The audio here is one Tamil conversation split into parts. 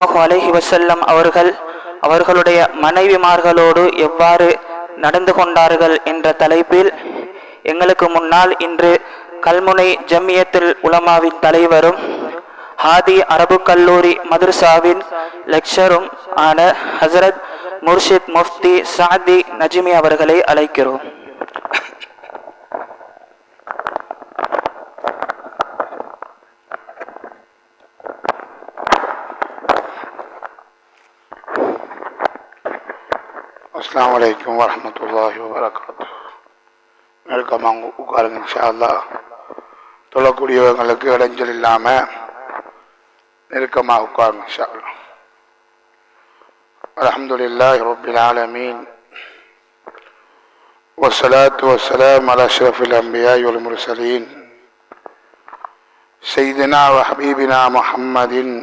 அலைஹி வஸல்லம் அவர்கள் அவர்களுடைய மனைவிமார்களோடு எவ்வாறு நடந்து கொண்டார்கள் என்ற தலைப்பில் எங்களுக்கு முன்னால் இன்று கல்முனை ஜம்மியத்துல் உலமாவின் தலைவரும் ஹாதி அரபு கல்லூரி மதரசாவின் லெக்சரும் ஆன ஹசரத் முர்ஷித் முஃப்தி சாதி நஜ்மி அவர்களை அழைக்கிறோம். அஸ்ஸலாமு அலைக்கும் வரஹ்மத்துல்லாஹி வபரகாத்துஹு. நெருக்கமாக உட்காருங்க இன்ஷா அல்லாஹ். தொழக்கூடியவங்களுக்கு இடைஞ்சல் இல்லாமல் நெருக்கமாக உட்காருங்க இன்ஷா அல்லாஹ். அல்ஹம்துலில்லாஹி ரப்பில் ஆலமீன் வஸ்ஸலாத்து வஸ்ஸலாம் அலா அஷ்ரஃபில் அன்பியாஇ வல் முர்ஸலீன் சய்யிதினா வ ஹபீபினா முஹம்மதின்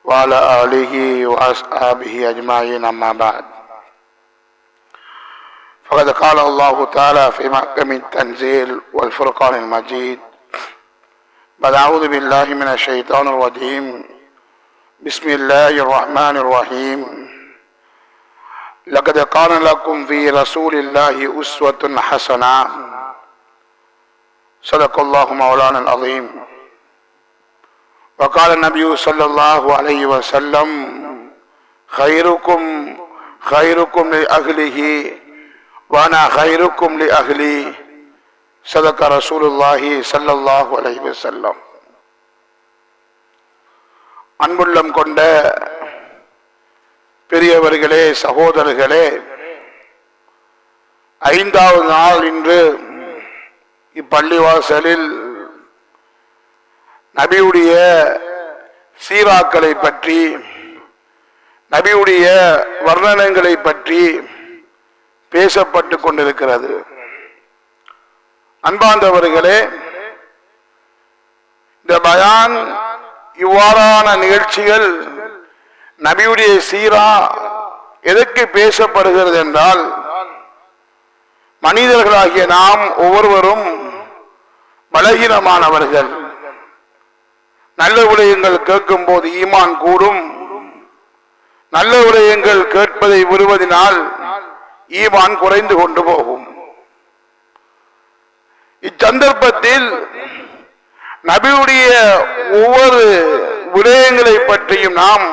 வ அலா ஆலிஹி வ அஸ்ஹாபிஹி அஜ்மாஈன். அம்மா பஅத். فقد قال الله تعالى في محكم التنزيل والفرقان المجيد بعد أعوذ بالله من الشيطان الرجيم بسم الله الرحمن الرحيم لقد كان لكم في رسول الله أسوة حسنة صدق الله مولانا العظيم. وقال النبي صلى الله عليه وسلم خيركم لأهله وانا خيركم لأهلي صدق رسول الله صلى الله عليه وسلم. அன்புள்ளம் கொண்ட பெரியவர்களே, சகோதரர்களே, 5வது நாள் இன்று இப்பள்ளிவாசலில் நபியுடைய சீராக்களை பற்றி, நபியுடைய வர்ணனங்களை பற்றி பேசப்பட்டு கொண்டிருக்கிறது. அன்பார்ந்தவர்களே, இந்த பயான் இவ்வாறான நிகழ்ச்சிகள் நபியுடைய சீரா எதற்கு பேசப்படுகிறது என்றால், மனிதர்களாகிய நாம் ஒவ்வொருவரும் பலகீனமானவர்கள். நல்ல விடயங்கள் கேட்கும் போது ஈமான் கூடும். நல்ல விடயங்கள் கேட்பதை விடுவதனால் ஈமான் குறைந்து கொண்டு போகும். இச்சந்தர்ப்பத்தில் நபியுடைய ஒவ்வொரு விடயங்களை பற்றியும் நாம்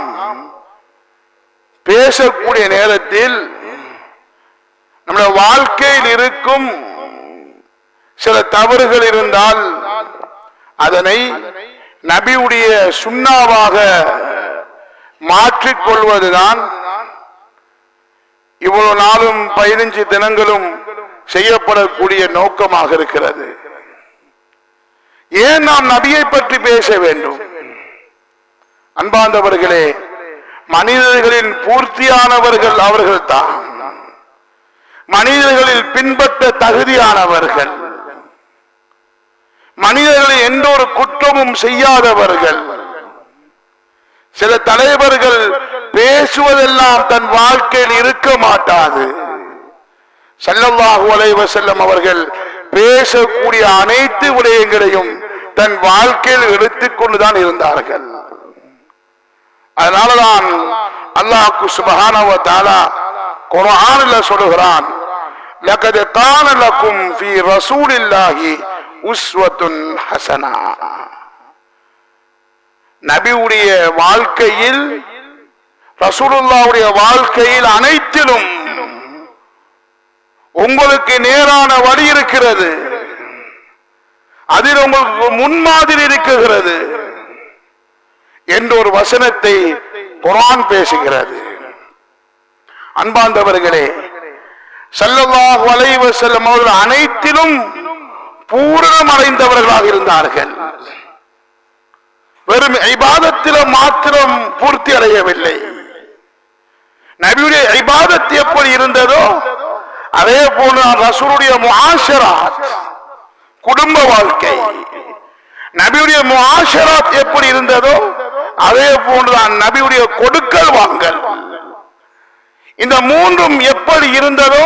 பேசக்கூடிய நேரத்தில் நம்முடைய வாழ்க்கையில் இருக்கும் சில தவறுகள் இருந்தால் அதனை நபியுடைய சுன்னாவாக மாற்றிக்கொள்வதுதான் இவ்வளவு நாளும் 15 தினங்களும் செய்யப்படக்கூடிய நோக்கமாக இருக்கிறது. ஏன் நாம் நபியை பற்றி பேச வேண்டும்? அன்பார்ந்தவர்களே, மனிதர்களின் பூர்த்தியானவர்கள் அவர்கள் தான். மனிதர்களில் பின்பற்ற தகுதியானவர்கள், மனிதர்களில் எந்த ஒரு குற்றமும் செய்யாதவர்கள். சில தலைவர்கள் பேசுவதெல்லாம் தன் வாழ்க்கையில் இருக்க மாட்டாது. ஸல்லல்லாஹு அலைஹி வஸல்லம் அவர்கள் பேசக்கூடிய அனைத்து விடயங்களையும் தன் வாழ்க்கையில் எடுத்துக்கொண்டுதான் இருந்தார்கள். அதனாலதான் அல்லாஹ் சுப்ஹானஹு வ தஆலா குர்ஆனில் சொல்கிறான், லகத் கான லக்கும் ஃபீ ரசூலில்லாஹி உஸ்வத்துன் ஹஸனா. நபியுடைய வாழ்க்கையில், ரசூலுல்லாஹ்வுடைய வாழ்க்கையில் அனைத்திலும் உங்களுக்கு நேரான வழி இருக்கிறது. அதில் உங்களுக்கு முன்மாதிரி இருக்கிறது என்ற ஒரு வசனத்தை குர்ஆன் பேசுகிறது. அன்பார்ந்தவர்களே, ஸல்லல்லாஹு அலைஹி வஸல்லம் அவர்கள் அனைத்திலும் பூரணம் அடைந்தவர்களாக இருந்தார்கள். வெறும் இபாதத்தில் மாத்திரம் பூர்த்தி அடையவில்லை. நபியுடைய இபாதத் எப்படி இருந்ததோ அதே போல ரசூலுடைய முஆஷராத், குடும்ப வாழ்க்கை, நபியுடைய முஆஷராத் எப்படி இருந்ததோ அதே போன்றுதான் நபியுடைய கொடுக்கல் வாங்கல், இந்த மூன்றும் எப்படி இருந்ததோ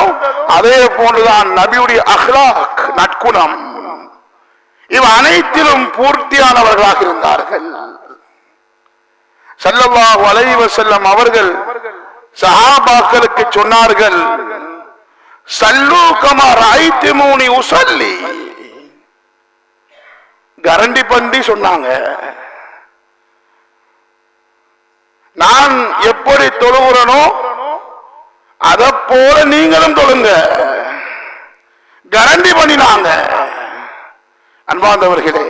அதே போன்றுதான் நபியுடைய அஹ்லாக், நற்குணம், இவ் அனைத்திலும் பூர்த்தியானவர்களாக இருந்தார்கள். ஸல்லல்லாஹு அலைஹி வஸல்லம் அவர்கள் சஹாபாக்களுக்கு சொன்னார்கள், சல்லு கமா ரஅய்துமூனி உஸல்லி. கரண்டி பண்டி சொன்னாங்க, நான் எப்படி தொழுகிறனோ அதை போல நீங்களும் தொழுங்க. கரண்டி பண்ணினாங்க. அன்பார்ந்தவர்களே,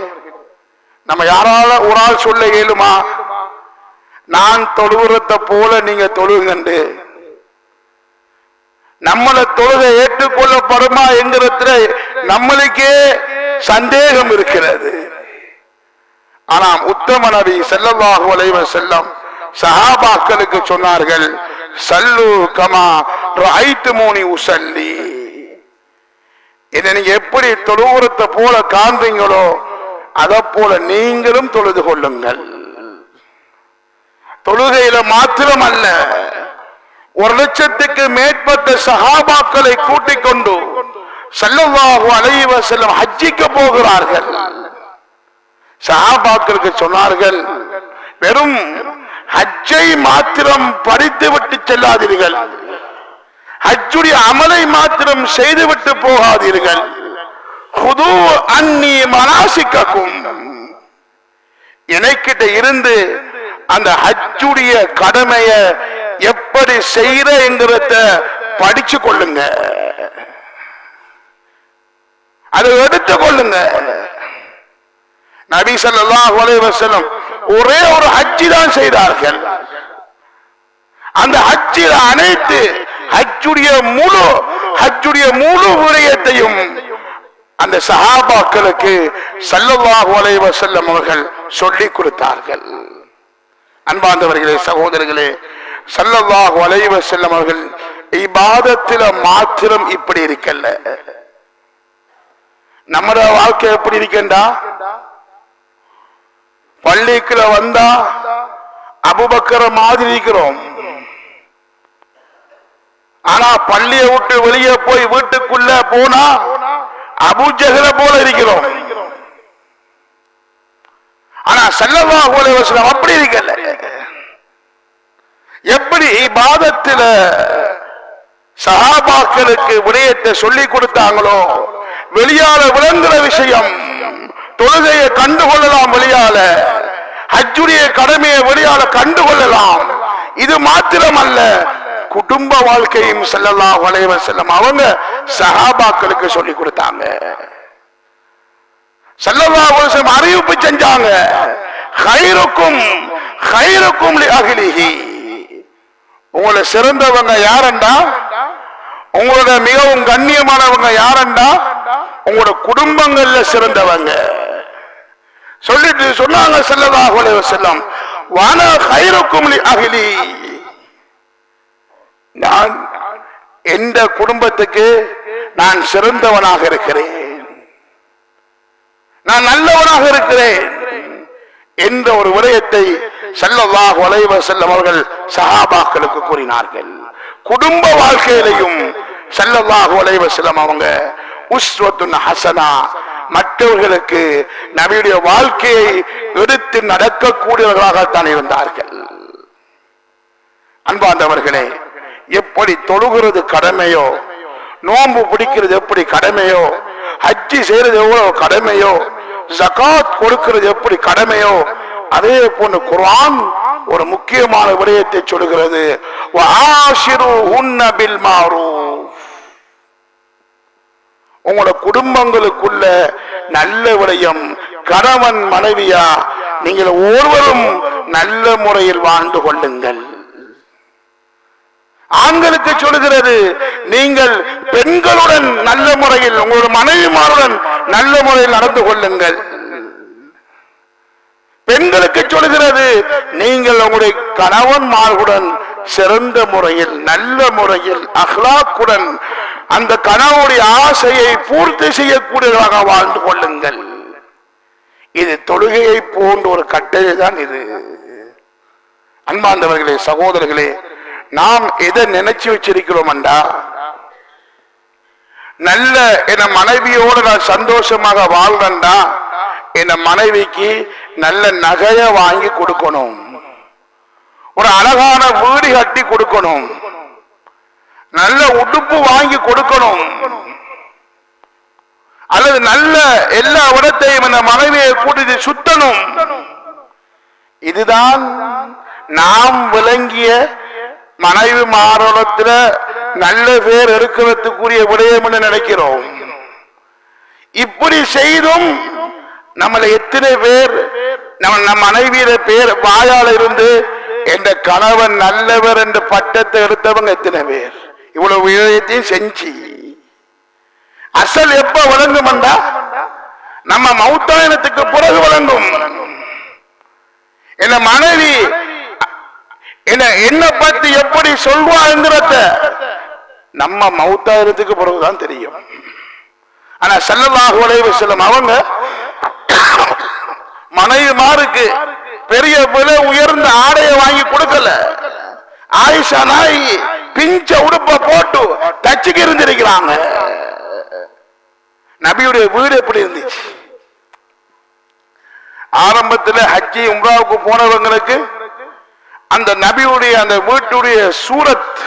நம்ம யாரால ஒரு ஆள் சொல்ல இயலுமா, நான் தொழுகிறத போல நீங்க தொழுங்க? நம்மள தொழுகை ஏற்றுக்கொள்ளப்படுமா என்கிறதுல நம்மளுக்கே சந்தேகம் இருக்கிறது. ஆனால் உத்தம நபி ஸல்லல்லாஹு அலைஹி வஸல்லம் சஹாபாக்களுக்கு சொன்னார்கள், சல்லு கமா ரஅய்துமூனி உஸல்லி. இதை நீங்க எப்படி தொழுகிறத போல காண்றீங்களோ அதை போல நீங்களும் தொழுது கொள்ளுங்கள். தொழுகையில மாத்திரம் அல்ல, 1,00,000க்கு மேற்பட்ட சஹாபாக்களை கூட்டிக் கொண்டு ஸல்லல்லாஹு அலைஹி வஸல்லம் ஹஜ்ஜிக்கு போகிறார்கள். சஹாபாக்களுக்கு சொன்னார்கள், வெறும் ஹஜ்ஜை மாத்திரம் படித்து விட்டு செல்லாதீர்கள், ஹஜ்ஜுடைய அமலை மாத்திரம் செய்துவிட்டு போகாதீர்கள். ஹுது அன்னி மனாசிக்கக்கும், எனக்கிட்ட இருந்து அந்த ஹஜ்ஜுடைய கடமைய எப்படி செய்யற என்கிறத படிச்சு கொள்ளுங்க, அதை எடுத்துக் கொள்ளுங்க. நபி ஸல்லல்லாஹு அலைஹி வஸல்லம் ஒரே ஒரு ஹஜ்ஜி தான் செய்தார்கள். அந்த ஹஜ்ஜில் அனைத்து ஹஜ்ஜுடைய முழு விடயத்தையும் அந்த சஹாபாக்களுக்கு ஸல்லல்லாஹு அலைஹி வஸல்லம் அவர்கள் சொல்லிக் கொடுத்தார்கள். அன்பார்ந்தவர்களே, சகோதரர்களே, ஸல்லல்லாஹு அலைஹி வஸல்லம் அவர்கள் இபாதத்தில மாத்திரம் இப்படி இருக்கல்ல. நம்மட வாழ்க்கை எப்படி இருக்கண்டா, பள்ளிக்குள்ள வந்தா அபூபக்கர மாதிரி இருக்கிறோம், ஆனா பள்ளியை விட்டு வெளியே போய் வீட்டுக்குள்ள போனா அபூஜஹல போல இருக்கிறோம். ஆனா ஸல்லல்லாஹு அலைஹி வஸல்லம் அப்படி இருக்கல. எப்படி இபாதத்தில சஹாபாக்களுக்கு விடயத்தை சொல்லிக் கொடுத்தாங்களோ, வெளியால விளங்குற விஷயம் தொழுகையை கண்டுகொள்ளலாம், வெளியால ஹஜ்ஜுடைய கடமையை வெளியால கண்டுகொள்ளலாம். இது மாத்திரமல்ல, குடும்ப வாழ்க்கையும் ஸல்லல்லாஹு அலைஹி வஸல்லம் அவங்க சஹாபாக்களுக்கு சொல்லிக் கொடுத்தாங்க. ஸல்லல்லாஹு அலைஹி வஸல்லம் அறிவிப்பு செஞ்சாங்க, கைருக்கும் கைருக்கும் லிஅஹ்லிஹி. உங்களை சிறந்தவங்க யாரண்டா, உங்களோட மிகவும் கண்ணியமானவங்க யாரண்டா, உங்களோட குடும்பங்கள்ல சிறந்தவங்க. சொல்லிட்டு சொன்னாங்க ஸல்லல்லாஹு அலைஹி வஸல்லம், வானா கைருக்கும் லிஅஹ்லி. நான் எந்த குடும்பத்துக்கு நான் சிறந்தவனாக இருக்கிறேன், நான் நல்லவனாக இருக்கிறேன் என்ற ஒரு விடயத்தை ஸல்லல்லாஹு அலைஹி வஸல்லம் அவர்கள் சஹாபாக்களுக்கு கூறினார்கள். குடும்ப வாழ்க்கையிலையும் ஸல்லல்லாஹு அலைஹி வஸல்லம் அவங்க உஸ்வத்துன் ஹஸனா, மற்றவர்களுக்கு நபியுடைய வாழ்க்கையை எடுத்து நடக்கக்கூடியவர்களாகத்தான் இருந்தார்கள். அன்பார்ந்தவர்களே, எப்படி தொழுகிறது கடமையோ, நோன்பு பிடிக்கிறது எப்படி கடமையோ, ஹஜ்ஜி செய்யறது எவ்வளவு கடமையோ, ஜகாத் கொடுக்கிறது எப்படி கடமையோ, அதே போன்று குர்ஆன் ஒரு முக்கியமான விடயத்தை சொல்கிறது, வஆஷிருஹுன்ன பில் மஅரூஃப். உங்களோட குடும்பங்களுக்குள்ள நல்ல விடயம், கணவன் மனைவியா நீங்கள் ஒருவரும் நல்ல முறையில் வாழ்ந்து கொள்ளுங்கள். ஆண்களுக்கு சொல்லுகிறது, நீங்கள் பெண்களுடன் நல்ல முறையில், உங்களோட மனைவிமாருடன் நல்ல முறையில் நடந்து கொள்ளுங்கள். பெண்களுக்கு சொல்லுகிறது, நீங்கள் உங்களுடைய கணவன்மார்களுடன் சிறந்த முறையில், நல்ல முறையில், அஹ்லாக்குடன் அந்த கணவனுடைய ஆசையை பூர்த்தி செய்யக்கூடியதாக வாழ்ந்து கொள்ளுங்கள். இது தொழுகையை போன்ற ஒரு கட்டளை தான் இது. அன்பார்ந்தவர்களே, சகோதரர்களே, நாம் எதை நினைச்சு வச்சிருக்கிறோம் என்றா, நல்ல என் மனைவியோடு நான் சந்தோஷமாக வாழ்றேன்டா, என் மனைவிக்கு நல்ல நகைய வாங்கி கொடுக்கணும், ஒரு அழகான வீடு கட்டி கொடுக்கணும், நல்ல உடுப்பு வாங்கி கொடுக்கணும், அல்லது நல்ல எல்லா இடத்தையும் அந்த மனைவியை கூட்டி சுத்தணும். இதுதான் நாம் விளங்கிய மனைவி மாரோளத்துல நல்ல பேர் எடுக்கிறதுக்குரிய விடயம் என்று நினைக்கிறோம். இப்படி செய்தும் நம்மளை எத்தனை பேர் நம்ம மனைவியில பேர் வாயால் இருந்து என்ற கணவன் நல்லவர் என்ற பட்டத்தை எடுத்தவங்க எத்தனை பேர்? இவ்வளவு விடயத்தையும் செஞ்சு அசல் எப்ப வழங்கும்? நம்ம மௌத்தாயினத்துக்கு பிறகு வழங்கும். என்ன மனைவி என்ன பத்தி எப்படி சொல்வா என்கிறத நம்ம மௌத்தாயிரத்துக்கு பிறகுதான் தெரியும். ஆனா ஸல்லல்லாஹு அலைஹி வஸல்லம் அவங்க மனைவிமாருக்கு பெரிய விலை உயர்ந்த ஆடையை வாங்கி கொடுக்கல. ஆயிஷா நாயகி பிஞ்ச உடுப்ப போட்டு தச்சுக்கு இருந்திருக்கிறாங்க. நபியுடைய வீடு எப்படி இருந்துச்சு? ஆரம்பத்தில் ஹஜ்ஜி உம்ராவுக்கு போனவங்களுக்கு அந்த நபியுடைய அந்த வீட்டுடைய சூரத்,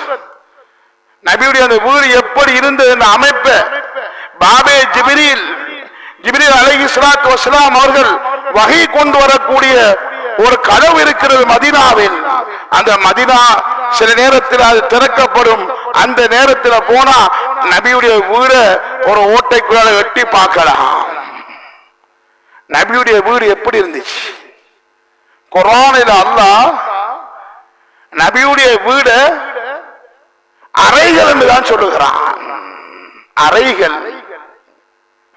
நபியுடைய அந்த வீடு எப்படி இருந்தது என்ற அமைப்பை பாபே ஜிப்ரீல் அலைஹிஸ்ஸலாத்து வஸ்ஸலாம் அவர்கள் வஹி கொண்டு வரக்கூடிய ஒரு கதவு இருக்கிறது மதீனாவில். அந்த மதீனா சில நேரத்தில் அது திறக்கப்படும். அந்த நேரத்தில் போனா நபியுடைய வீடு ஒரு ஓட்டைக்குள்ளால வெட்டி பார்க்கலாம். நபியுடைய வீடு எப்படி இருந்துச்சு? குர்ஆனில் அல்லாஹ் நபியுடைய வீடு அறைகள் என்றுதான் சொல்லுகிறான். அறைகள்,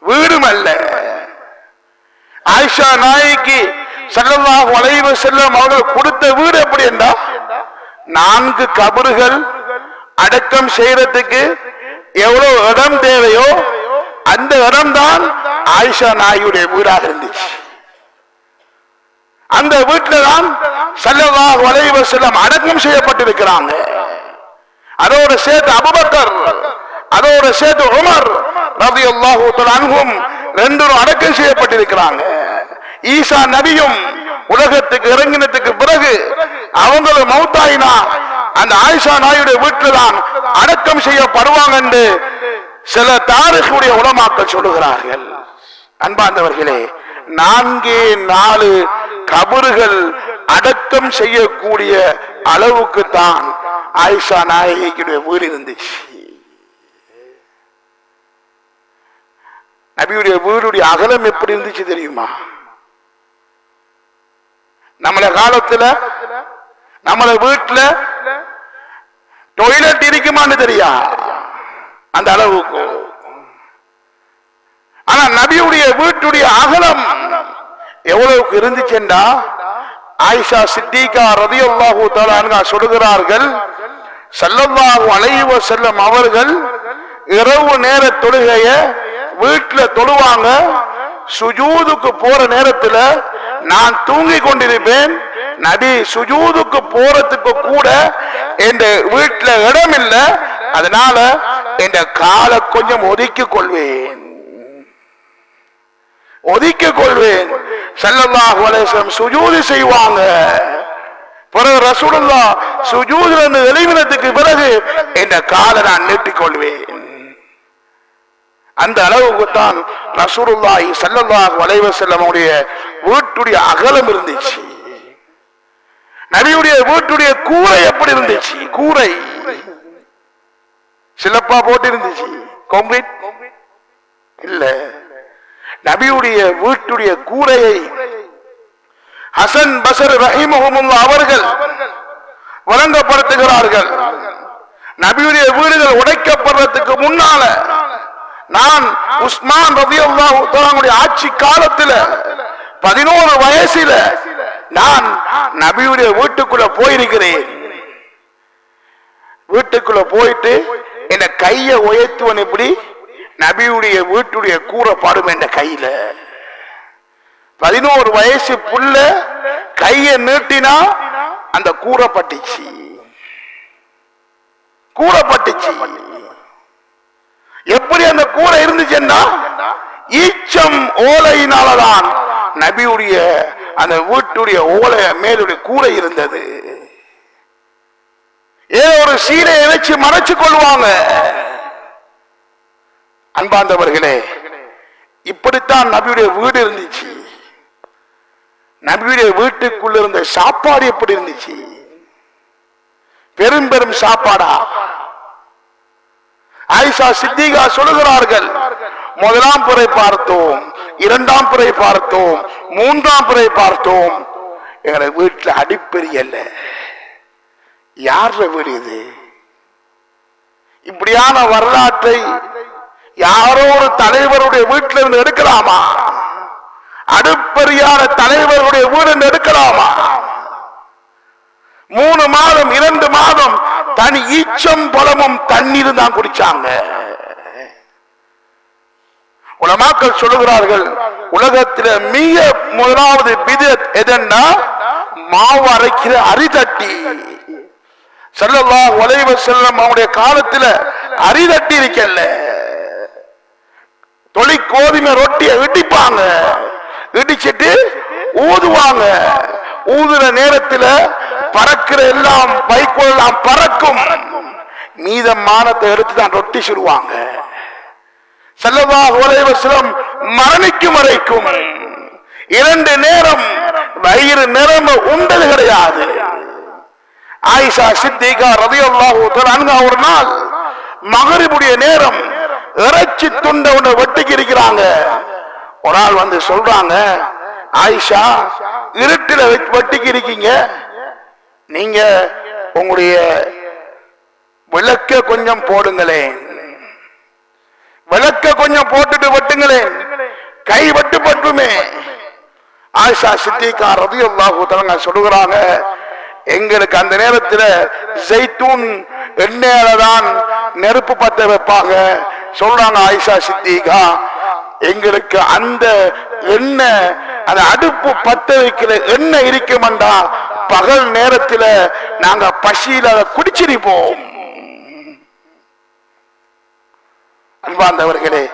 வீடும் அல்ல. ஆயிஷா நாயகி ஸல்லல்லாஹு அலைஹி வஸல்லம் அவர்கள் கொடுத்த வீடு எப்படி என்றா 4 கபறுகள் அடக்கம் செய்யறதுக்கு எவ்வளவு இடம் தேவையோ அந்த இடம் தான் ஆயிஷா நாயகியுடைய வீடாக இருந்துச்சு. அந்த வீட்டில் தான் ஸல்லல்லாஹு அலைஹி வஸல்லம் அடக்கம் செய்யப்பட்டிருக்கிறாங்க. அதோட சேர்த்து அபூபக்கர், அதோட சேர்த்து உமர் ரலியல்லாஹு தஆலா அன்ஹும் 2 அடக்கம் செய்யப்பட்டிருக்கிறாங்க. ஈசா நபியும் உலகத்துக்கு இறங்கினதுக்கு பிறகு அவங்களும் மௌத்தாயினா அந்த ஆயிஷா நாயுடைய வீட்டில் தான் அடக்கம் செய்யப்படுவாங்க என்று சில தாரிகுடைய உலமாக்கள் சொல்லுகிறார்கள். அன்பார்ந்தவர்களே, 4 கபறுகள் அடக்கம் செய்யக்கூடிய அளவுக்கு தான் ஆயிஷா நாயகியுடைய வீடு இருந்துச்சு. நபியுடைய வீடுடைய அகலம் எப்படி இருந்துச்சு தெரியுமா? நம்மள காலத்துல நம்மள வீட்டுல டாய்லெட் இருக்குமான்னு தெரியா அந்த அளவுக்கு. ஆனா நபியுடைய வீட்டுடைய அகலம் எவ்வளவுக்கு இருந்துச்சுண்டா ஆயிஷா சித்திகா ரலியல்லாஹு தஆலா அன்ஹா சொல்கிறார்கள், ஸல்லல்லாஹு அலைஹி வஸல்லம் அவர்கள் இரவு நேர தொழுகைய வீட்டுல தொழுவாங்க. சுஜூதுக்கு போற நேரத்துல நான் தூங்கி கொண்டிருப்பேன். நபி சுஜூதுக்கு போறதுக்கு கூட என் வீட்டுல இடம் இல்லை, அதனால என் காலை கொஞ்சம் ஒதுக்கிக் கொள்வேன். ஸல்லல்லாஹு அலைஹி வஸல்லம் சுஜூது செய்வாங்க. பிறகு ரசூலுல்லாஹ் சுஜூதுல இருந்து எழுப்பினதுக்கு பிறகு என் காலை நான் நீட்டிக் கொள்வேன். அந்த அளவுக்கு தான் ரசூலுல்லாஹி ஸல்லல்லாஹு அலைஹி வஸல்லம் உடைய வீட்டுடைய அகலம் இருந்துச்சு. நபியுடைய வீட்டுடைய கூரை எப்படி இருந்துச்சு? கூரை சிலப்பா போட்டு இருந்துச்சு, கான்கிரீட் இல்ல. நபியுடைய வீட்டுடைய கூரையை ஹசன் பஸரி ரஹிமஹுல்லாஹ் அவர்கள் வழங்கப்படுத்துகிறார்கள். நபியுடைய வீடுகள் உடைக்கப்படுறதுக்கு முன்னால நான் உஸ்மான் ரலியல்லாஹு தஆலா ஆட்சி காலத்துல 11 வயசுல நான் நபியுடைய வீட்டுக்குள்ள போயிருக்கிறேன். வீட்டுக்குள்ள போயிட்டு என்ன கைய உயர்த்துவன் எப்படி நபியுடைய வீட்டுடைய கூரை பாடும் என்ற கையில. 11 வயசு புள்ள கைய நீட்டினா அந்த கூரை பட்டுச்சு. எப்படி அந்த கூரை இருந்துச்சுன்னா ஈச்சம் ஓலையினாலதான் நபியுடைய அந்த வீட்டுடைய ஓலை மேலுடைய கூரை இருந்தது. சீலையை வச்சு மறைச்சு கொள்வாங்க. அன்பார்ந்தவர்களே, இப்படித்தான் நபியுடைய வீடு இருந்துச்சு. நபியுடைய வீட்டுக்குள்ள இருந்த சாப்பாடு எப்படி இருந்துச்சு? பெரும் பெரும் சாப்பாடா? ஆயிஷா சித்திகா சொல்லுகிறார்கள், முதலாம் புரை பார்த்தோம், இரண்டாம் புரை பார்த்தோம், மூன்றாம் புரை பார்த்தோம், எங்க வீட்டில் அடிப்பெரிய அல்ல. யார வீடு இது? இப்படியான வரலாற்றை யாரோ ஒரு தலைவருடைய வீட்டில் இருந்து எடுக்கலாமா? அடுப்பறியான தலைவருடைய வீடு எடுக்கலாமா? 3 மாதம் 2 மாதம் தனி ஈச்சம் பழமும் தண்ணீர் தான் குடிச்சாங்க. உலமாக்கள் சொல்லுகிறார்கள், உலகத்தில் மிக முதலாவது பிதத் எதன்னா மாவு அரைக்கிற அரிதட்டி. ஸல்லல்லாஹு அலைஹி வஸல்லம் அவருடைய காலத்தில் அரிதட்டி இருக்கல்ல, தொழி கோதுமை ரொட்டியை இடிப்பாங்க, இடிச்சிட்டு ஊதுவாங்க. ஊதுற நேரத்தில் பறக்கிற எல்லாம் வைக்கோல் எல்லாம் பறக்கும், மீதமானத்தை எடுத்து தான் ரொட்டி சுடுவாங்க. ஸல்லல்லாஹு அலைஹி வஸல்லம் மரணிக்கும் வரைக்கும் 2 நேரம் வயிறு நிரம்ப உண்டது கிடையாது. ஆயிஷா சித்திகா ரலியல்லாஹு தஆலா அன்ஹா ஒரு நாள் மகரிபுடைய நேரம் இறைச்சி துண்டை ஒன்று வெட்டிக்கு இருக்கிறாங்க. ஒரு நாள் வந்து சொல்றாங்க, ஆயிஷா இருட்டில வெட்டிக்கு இருக்கீங்க, நீங்க உங்களுடைய விளக்க கொஞ்சம் போடுங்களேன், விளக்க கொஞ்சம் போட்டுட்டு வெட்டுங்களேன், கை வெட்டுப்பட்டுமே. ஆயிஷா சித்திகா ரலியல்லாஹு தஆலா சொல்லுகிறாங்க, எங்களுக்கு அந்த நேரத்தில் ஜெய்தூன் எண்ணெயில தான் நெருப்பு பத்த வைப்பாங்க. சொல்றாங்க ஆயிஷா சித்திகா, எங்களுக்கு அந்த எண்ணெய், அந்த அடுப்பு பத்த வைக்கிற எண்ணெய் இருக்குமெண்டா பகல் நேரத்தில் நாங்க பசியில அதை குடிச்சிருப்போம். அன்பார்ந்தவர்களே,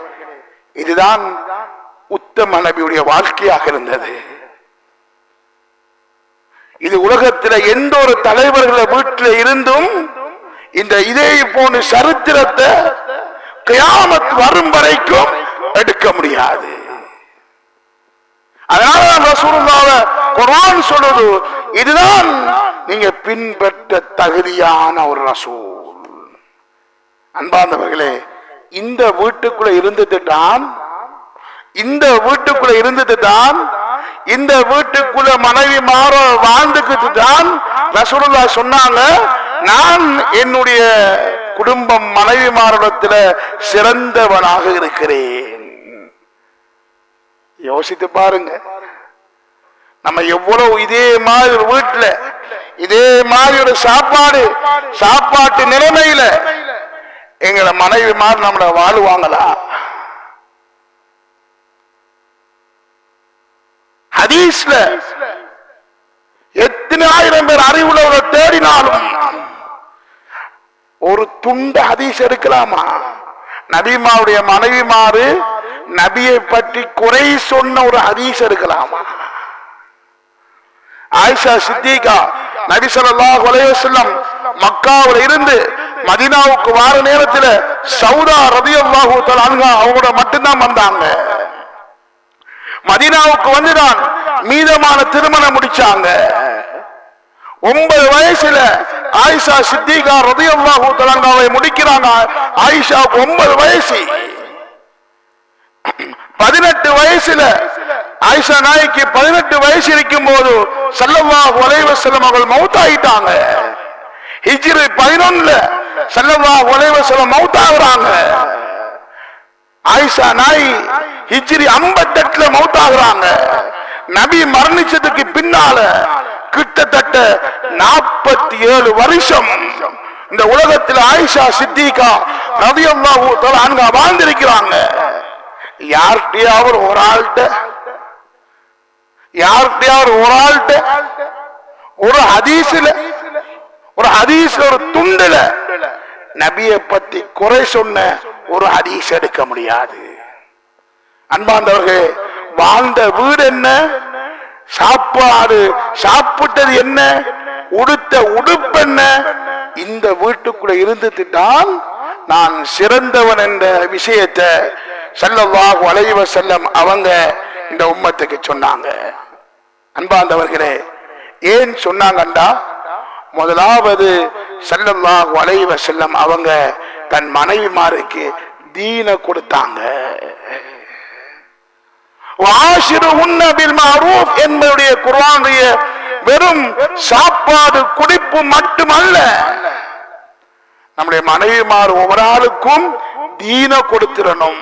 இதுதான் உத்தம நபியுடைய வாழ்க்கையாக இருந்தது. இது உலகத்தில் எந்த ஒரு தலைவர்கள வீட்டில் இருந்தும் இந்த இதே போன்ற சரித்திரத்தை கியாமத் வரும் வரைக்கும் எடுக்க முடியாது. அதனால ரசூலுல்லாஹ் குர்ஆன் சொல்லுது, இதுதான் நீங்க பின்பற்ற தகுதியான ஒரு ரசூல். அன்பார்ந்தவர்களே, இந்த வீட்டுக்குள்ள இருந்துட்டு தான் இந்த வீட்டுக்குள்ள மனைவி மாற வாழ்ந்துக்கிட்டு தான் ரசூலுல்லாஹ் சொன்னாங்க, நான் என்னுடைய குடும்பம் மனைவி மாரிடத்தில் சிறந்தவனாக இருக்கிறேன். யோசித்து பாருங்க, நம்ம எவ்வளவு இதே மாதிரி ஒரு வீட்டுல இதே மாதிரி ஒரு சாப்பாட்டு நிலைமையில எங்களை மனைவி மாறு நம்மள வாழுவாங்களா? ஹதீஸ்ல எத்தனை ஆயிரம் பேர் அறிவுள்ளவரை தேடினாலும் ஒரு துண்டு ஹதீஸ் எடுக்கலாமா? நபிமாவுடைய மனைவிமாறு நபியை பற்றி குறை சொன்ன ஒரு ஹதீஸ் எடுக்கலாமா? ஆயிஷா சித்திகா நபி ஸல்லல்லாஹு அலைஹி வஸல்லம் மக்காவுல இருந்து மதீனாவுக்கு வார நேரத்தில் சௌதா ரலியல்லாஹு தஆலா அன்ஹா அவங்களோட மட்டும்தான் வந்தாங்க. மதீனாவுக்கு வந்துதான் மீதமான திருமணம் முடிச்சாங்க. 9 வயசுல ஆயிஷா சித்திகா ரலியல்லாஹு தஆலா அன்ஹாவை முடிக்கிறாங்க. ஆயிஷாவுக்கு 9 வயசு. 18 வயசுல ஆயிஷா நாய்க்கு 18 வயசு இருக்கும் போது ஸல்லல்லாஹு அலைஹி வஸல்லம் அவர்கள் மௌத்தாயிட்டாங்க. ஹிஜ்ரி 11ல ஸல்லல்லாஹு அலைஹி வஸல்லம் மௌத்தாகுறாங்க. ஆயிஷா நாய் ஹிஜ்ரி 58ல மௌத்தாகுறாங்க. நபி மரணிச்சதுக்கு பின்னால கிட்டத்தட்ட 47 வருஷம் இந்த உலகத்தில் ஆயிஷா சித்திகா ரலியல்லாஹு தஆலா அன்ஹா வாழ்ந்திருக்கிறாங்க. யார்கிட்டயாவது ஒரு ஆள்கிட்ட ஒரு ஹதீஸ்ல ஒரு துண்டுல நபியை பத்தி குறை சொன்ன ஒரு ஹதீஸ் எடுக்க முடியாது. அன்பார்ந்தவர்களே, வாழ்ந்த வீடு என்ன, சாப்பாடு சாப்பிட்டது என்ன, உடுத்த உடுப்பு என்ன, இந்த வீட்டுக்குள்ள இருந்துட்டு தான் நான் சிறந்தவன் என்ற விஷயத்தை ஸல்லல்லாஹு அலைஹி வஸல்லம் அவங்க இந்த உம்மத்துக்கு சொன்னாங்க. அன்பார்ந்தவர்களே, ஏன் சொன்னாங்கண்டா, முதலாவது ஸல்லல்லாஹு அலைஹி வஸல்லம் அவங்க தன் மனைவிமாருக்கு தீன கொடுத்தாங்க. வாஷிருஹுன்ன பில் மஅரூஃப் என்பதுடைய குர்ஆனுடைய வெறும் சாப்பாடு குடிப்பு மட்டுமல்ல, நம்முடைய மனைவிமார் ஒவ்வொரு ஆளுக்கும் தீன கொடுத்திரணும்.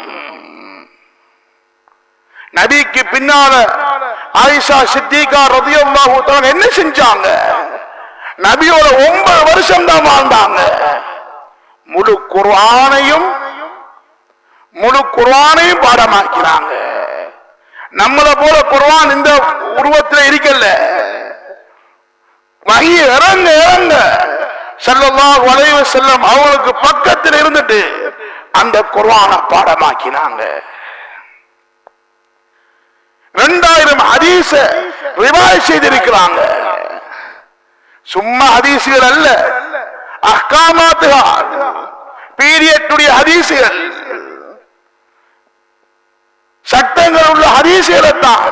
நபிக்கு பின்னால ஆயிஷா சித்திகா ரலியல்லாஹு தஆலா என்ன செஞ்சாங்க? நபியோட 9 வருஷம் தான் வாழ்ந்தாங்க. முழு குர்ஆனையும் பாடமாக்கிறாங்க. நம்மள போல குர்ஆன் இந்த உருவத்தில் இருக்கல. வஹி இறங்க ஸல்லல்லாஹு அலைஹி வஸல்லம் அவங்களுக்கு பக்கத்தில் இருந்துட்டு அந்த குர்ஆனை பாடமாக்கினாங்க. 2000 ஹதீஸ ரிவாயத் செய்திருக்கிறாங்க. சும்மா ஹதீஸ்கள் அல்ல, அஹ்காமாத்துகள், பீரியட்டுடைய ஹதீஸ்கள், சட்டங்கள் உள்ள ஹதீஸ்களை தான்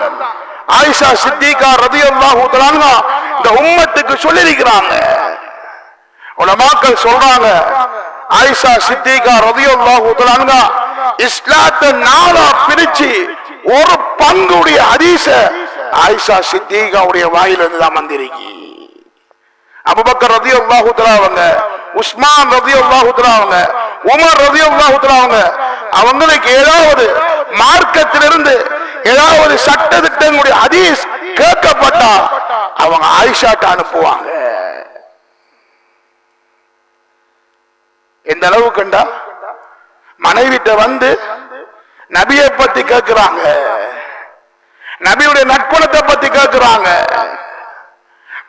ஆயிஷா சித்திகா ரலியல்லாஹு தஆலா இந்த உம்மத்துக்கு சொல்லியிருக்கிறாங்க. உலமாக்கள் சொல்றாங்க, ஆயிஷா சித்திகா ரலியல்லாஹு தஆலா இஸ்லாத்தை நாலா பிரிச்சு ஒரு பங்குடைய ஹதீஸ ஆயிஷா சித்திகாவுடைய வாயிலிருந்து தான் வந்திருக்கு. அபூபக்கர் ரலியல்லாஹு தஆலா அவங்க, உஸ்மான் ரலியல்லாஹு தஆலா அவங்க, உமர் ரலியல்லாஹு தஆலா அவங்க, அவங்களுக்கு ஏதாவது மார்க்கத்திலிருந்து ஏதாவது சட்ட திட்டங்களுடைய ஹதீஸ் கேட்கப்பட்டா அவங்க ஆயிஷாட்ட அனுப்புவாங்க. எந்த அளவு கண்டா, மனைவிட்ட வந்து நபியை பத்தி கேட்கிறாங்க, நபியுடைய நற்குணத்தை பத்தி கேட்கிறாங்க.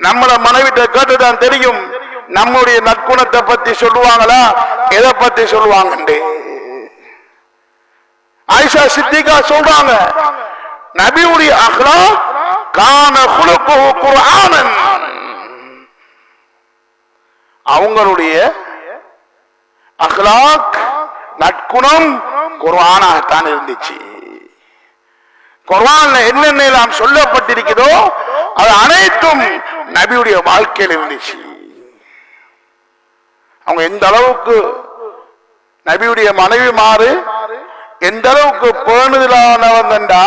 நம்மள மனைவிட்ட கேட்டுதான் தெரியும் நம்முடைய நற்குணத்தை பத்தி சொல்லுவாங்களா, எதை பத்தி சொல்லுவாங்க. ஆயிஷா சித்திகா சொல்றாங்க, நபியுடைய அஹ்லாக் கான குலுகுஹு குர்ஆனன், அவங்களுடைய அஹ்லாக் நற்குணம் குர்ஆனாகத்தான் இருந்துச்சு. குர்ஆன்ல என்னென்ன சொல்லப்பட்டிருக்கிறதோ அது அனைத்தும் நபியுடைய வாழ்க்கையில் இருந்துச்சு. அவங்க எந்த அளவுக்கு நபியுடைய மனைவிமாறு எந்த அளவுக்கு பேணுதலானவங்கண்டா,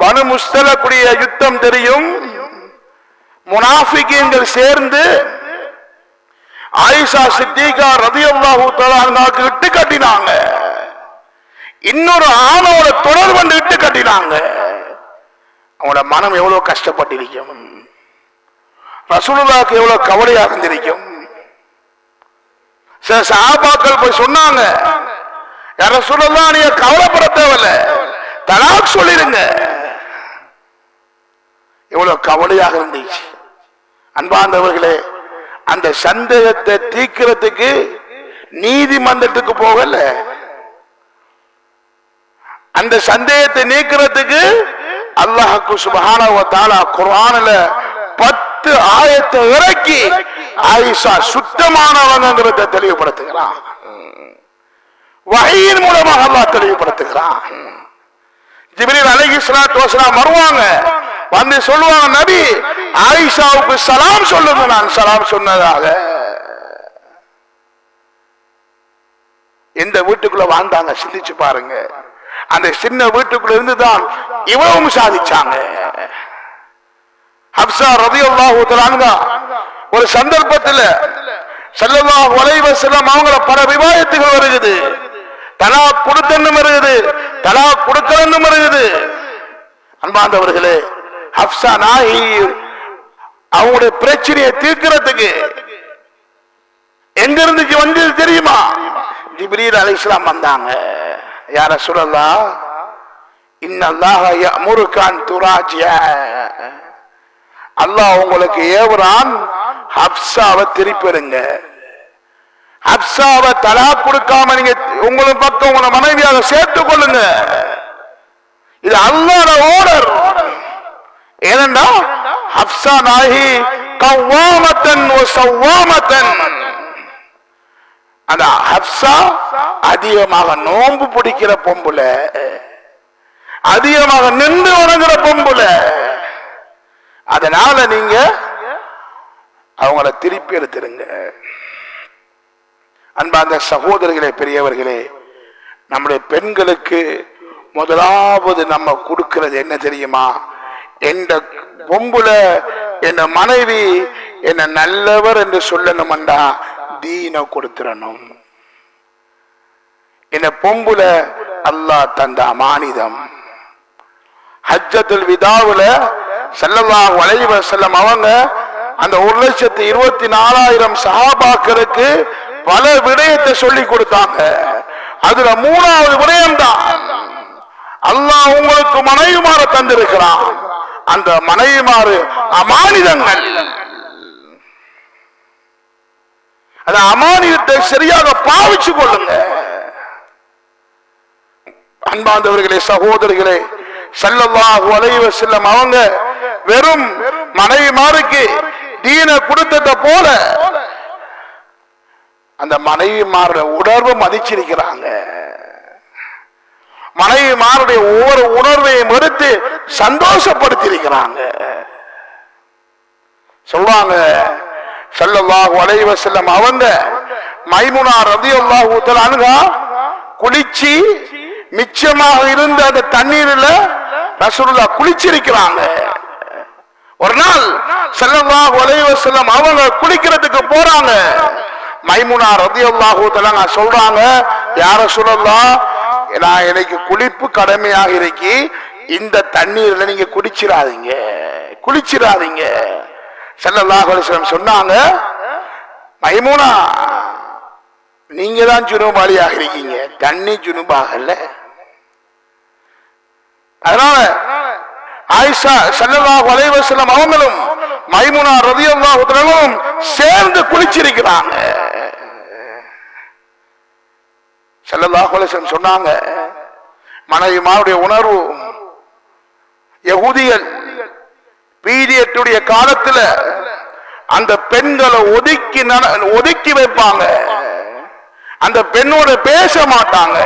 பனு முஸ்தலக்குடைய யுத்தம் தெரியும், முனாஃபிகீன்கள் சேர்ந்து ஆயிஷா சித்திகா ரலியல்லாஹு தஆலாவுக்கு இட்டு கட்டினாங்க. இன்னொரு ஆணோட தொடர்பு இட்டு கட்டினாங்க. அவங்களோட மனம் எவ்வளவு கஷ்டப்பட்டிருக்கும், ரசூலுல்லாஹ்க்கு எவ்வளவு கவலையா இருந்திருக்கும். சில சஹாபாக்கள் போய் சொன்னாங்க, யா ரசூலுல்லாஹ், நீங்க கவலைப்பட தேவையில்லை, தலாக் சொல்லிருங்க. எவ்வளவு கவலையாக இருந்துச்சு. அன்பார்ந்தவர்களே, அந்த சந்தேகத்தை தீர்க்கிறதுக்கு நீதிமன்றத்துக்கு போகல, அந்த சந்தேகத்தை நீக்கிறதுக்கு அல்லாஹ்வுக்கு சுப்ஹானஹு வ தஆலா குர்ஆன்ல 10 ஆயத்தை இறக்கி ஆயிஷா சுத்தமானவங்கிறதை தெளிவுபடுத்துகிறான். வஹீயின் மூலமாக அல்லாஹ் தெளிவுபடுத்துகிறான். ஜிப்ரீல் அலைஹிஸ்ஸலாத்து வஸலாம் வருவாங்க, வந்து சொல்லுவாங்க, நபி ஆயிஷாவுக்கு சலாம் சொல்லுங்க. நான் சலாம் சொன்னதாக. எந்த வீட்டுக்குள்ள வாழ்ந்தாங்க சிந்திச்சு பாருங்க. அந்த சின்ன வீட்டுக்குள்ள இருந்துதான் இவ்வளவும் சாதிச்சாங்க. ஹப்ஸா ரலியல்லாஹு தஆலா ஒரு சந்தர்ப்பத்தில் ஸல்லல்லாஹு அலைஹி வஸல்லம் அவங்கள பல ரிவாயத்துகள் வருகிறது, தலாக் கொடுத்தன்னும் வருகிறது, தலாக் கொடுக்கலன்னும் வருகிறது. அன்பார்ந்தவர்களே, ஹப்ஸா நாயகி அவங்களுடைய பிரச்சனையை தீர்க்கிறதுக்கு எங்க இருந்து வந்தது தெரியுமா? ஜிப்ரீல் அலைஹிஸ்ஸலாம் வந்தாங்க. யா ரசூலல்லாஹ், இன்னல்லாஹ யஅமுருக அன் துராஜிய, அல்லாஹ் உங்களுக்கு ஏவுறான், ஹப்ஸாவை திருப்பிடுங்க. ஹப்ஸாவை தலாக் கொடுக்காம நீங்க உங்களை பக்கம் உங்களை மனைவியாக சேர்த்துக் கொள்ளுங்க. இது அல்லாஹ்வுடைய ஆர்டர். ஏனென்றா ஹப்ஸா நாயகி கவ்வாமத்தன் வஸவ்வாமத்தன். அந்த ஹப்ஸா அதிகமாக நோன்பு பிடிக்கிற பொம்புல, அதிகமாக நின்று வணங்குற பொம்புல. அதனால நீங்க அவங்கள திருப்பி எடுத்துருங்க. அன்பார்ந்த சகோதரர்களே, பெரியவர்களே, நம்முடைய பெண்களுக்கு முதலாவது நம்ம கொடுக்கிறது என்ன தெரியுமா? எந்த பொம்புல என்ன மனைவி என்ன நல்லவர் என்று சொல்லணும்டா தீன கொடுத்துடணும். என்ன பொம்புல அல்லாஹ் தந்த அமானிதம். ஹஜ்ஜத்துல் விதாவுல ஸல்லல்லாஹு அலைஹி வஸல்லம் அவங்க அந்த 1,24,000 சஹாபாக்களுக்கு பல விடயத்தை சொல்லி கொடுத்தாங்க. அதுல 3வது விடயம் தான் அல்லாஹ் உங்களுக்கு மனைவிமார தந்திருக்கிறான். அந்த மனைவிமாறு அமானிதங்கள். அந்த அமானிதத்தை சரியாக பாவிச்சு கொள்ளுங்க. அன்பார்ந்தவர்களே, சகோதரிகளே, ஸல்லல்லாஹு அலைஹி வஸல்லம் அவங்க வெறும் மனைவிமாருக்கு தீன கொடுத்தத போல அந்த மனைவிமாரோட உணர்வு மதிச்சிருக்கிறாங்க. மனைவிமாருடைய ஒவ்வொரு உணர்வையும் எடுத்து சந்தோஷப்படுத்தியிருக்கிறாங்க. சொல்றாங்க ஸல்லல்லாஹு அலைஹி வஸல்லம் அவங்க மைமுனா ரலியல்லாஹு தஆலா அன்ஹா குளிச்சி மிச்சமாக இருந்த அந்த தண்ணீர்ல ரசூலுல்லாஹ் குளிச்சிருக்கிறாங்க. ஒரு நாள் ஸல்லல்லாஹு அலைஹி வஸல்லம் அவங்க குளிக்கிறதுக்கு போறாங்க. மைமுனா ரலியல்லாஹு தஆலா சொல்றாங்க, யா ரசூலுல்லாஹ், நான் எனக்கு குளிப்பு கடமையாக இருக்கி, இந்த தண்ணீர்ல நீங்க குடிச்சிடாதீங்க, குளிச்சிடாதீங்க. ஸல்லல்லாஹு அலைஹி வஸல்லம் சொன்னாங்க, மைமுனா, நீங்க தான் ஜுனுபாலியாக இருக்கீங்க, தண்ணி ஜுனுபாகல. அதனால ஆயிஷா ஸல்லல்லாஹு அலைஹி வஸல்லம் அவங்களும் மைமுனா ரலியல்லாஹு தஆலாவும் சேர்ந்து குளிச்சிருக்கிறாங்க. ஸல்லல்லாஹு அலைஹி வஸல்லம் சொன்னாங்க, மனைவிமாருடைய உணர்வு, யகூதிகள் பீரியட்டுடைய காலத்துல அந்த பெண்களை ஒதுக்கி வைப்பாங்க. அந்த பெண்ணோட பேச மாட்டாங்க,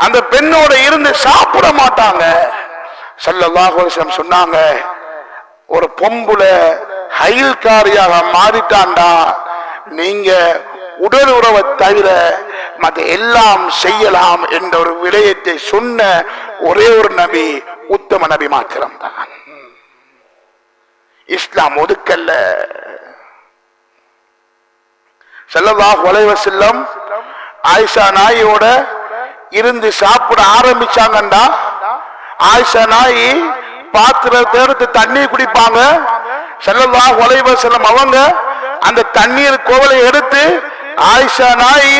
அந்த பெண்ணோட இருந்து சாப்பிட மாட்டாங்க. ஸல்லல்லாஹு அலைஹி வஸல்லம் சொன்னாங்க, ஒரு பொம்புல ஹைல்காரியாக மாறிட்டாண்டா நீங்க உடல் உறவை தவிர மற்ற எல்லாம் செய்யலாம் என்ற ஒரு விடயத்தை சொன்ன ஒரே ஒரு நபி உத்தம நபி மாத்திரம்தான். இஸ்லாம் ஒதுக்கல்ல. ஸல்லல்லாஹு அலைஹி வஸல்லம் ஆயிஷா நாயோட இருந்து சாப்பிட ஆரம்பிச்சாங்கண்டா, ஆயிஷா நாயி பாத்திரத்தை எடுத்து தண்ணீர் குடிப்பாங்க. ஸல்லல்லாஹு அலைஹி வஸல்லம் அவங்க அந்த தண்ணீர் கோவலை எடுத்து ஆயிஷா நாயி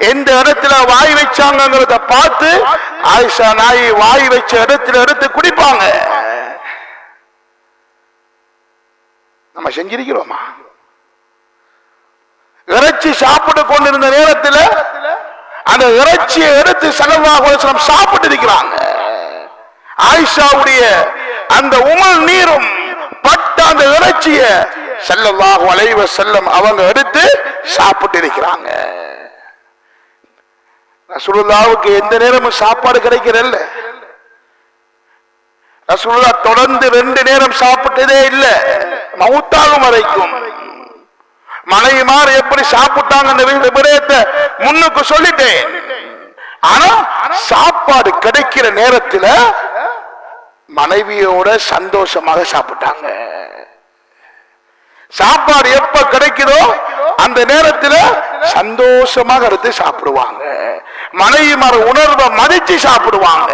எந்த இடத்துல வாய் வச்சாங்கிறத பார்த்து ஆயிஷா நாயி வாய் வச்ச இடத்துல எடுத்து குடிப்பாங்க. நம்ம செஞ்சிருக்கிறோமா? இறைச்சி சாப்பிட்டு கொண்டிருந்த நேரத்தில் அந்த இறைச்சியை எடுத்து ஸல்லல்லாஹு அலைஹி வஸல்லம் சாப்பிட்டு இருக்கிறாங்க. ஆயிஷாவுடைய அந்த உமல் நீரும் பட்ட அந்த இறைச்சிய ஸல்லல்லாஹு அலைஹி வஸல்லம் அவங்க எடுத்து சாப்பிட்டு இருக்கிறாங்க. ரசூலுல்லாஹ்வுக்கு எந்த நேரமும் சாப்பாடு கிடைக்கிறல்ல. ரசூலுல்லாஹ் தொடர்ந்து 2 நேரம் சாப்பிட்டதே இல்லை, மௌத்தாகும் வரைக்கும். மனைவிமார் எப்படி சாப்பிட்டாங்க விடயத்தை முன்னுக்கு சொல்லிட்டேன். ஆனா சாப்பாடு கிடைக்கிற நேரத்தில் மனைவியோட சந்தோஷமாக சாப்பிட்டாங்க. சாப்பாடு எப்ப கிடைக்குதோ அந்த நேரத்தில் சந்தோஷமாக எடுத்து சாப்பிடுவாங்க. மனைவிமார் உணர்வை மதிச்சு சாப்பிடுவாங்க.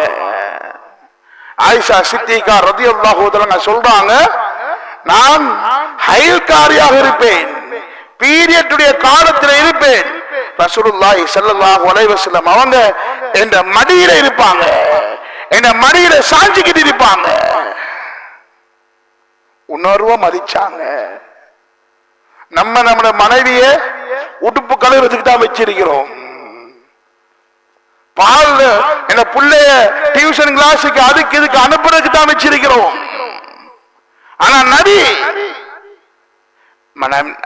ஆயிஷா சித்திகா ரலியல்லாஹு தஆலா சொல்றாங்க, நான் ஹைல்காரியாக இருப்பேன், பீரியட்டுடைய காலத்தில் இருப்பேன். ரசூலுல்லாஹி ஸல்லல்லாஹு அலைஹி வஸல்லம் அவங்க என்ற மடியில இருப்பாங்க, என்ற மடியில சாஞ்சிக்கிட்டு இருப்பாங்க. உணர்வை மதிச்சாங்க. நம்ம மனைவிய உடுப்பு கழுவுறதுக்கு தான் வச்சிருக்கிறோம். பால் என்ன பிள்ளைய டியூஷன் கிளாஸுக்கு அதுக்கு இதுக்கு அனுப்புறதுக்கு தான் வச்சிருக்கிறோம். ஆனா நபி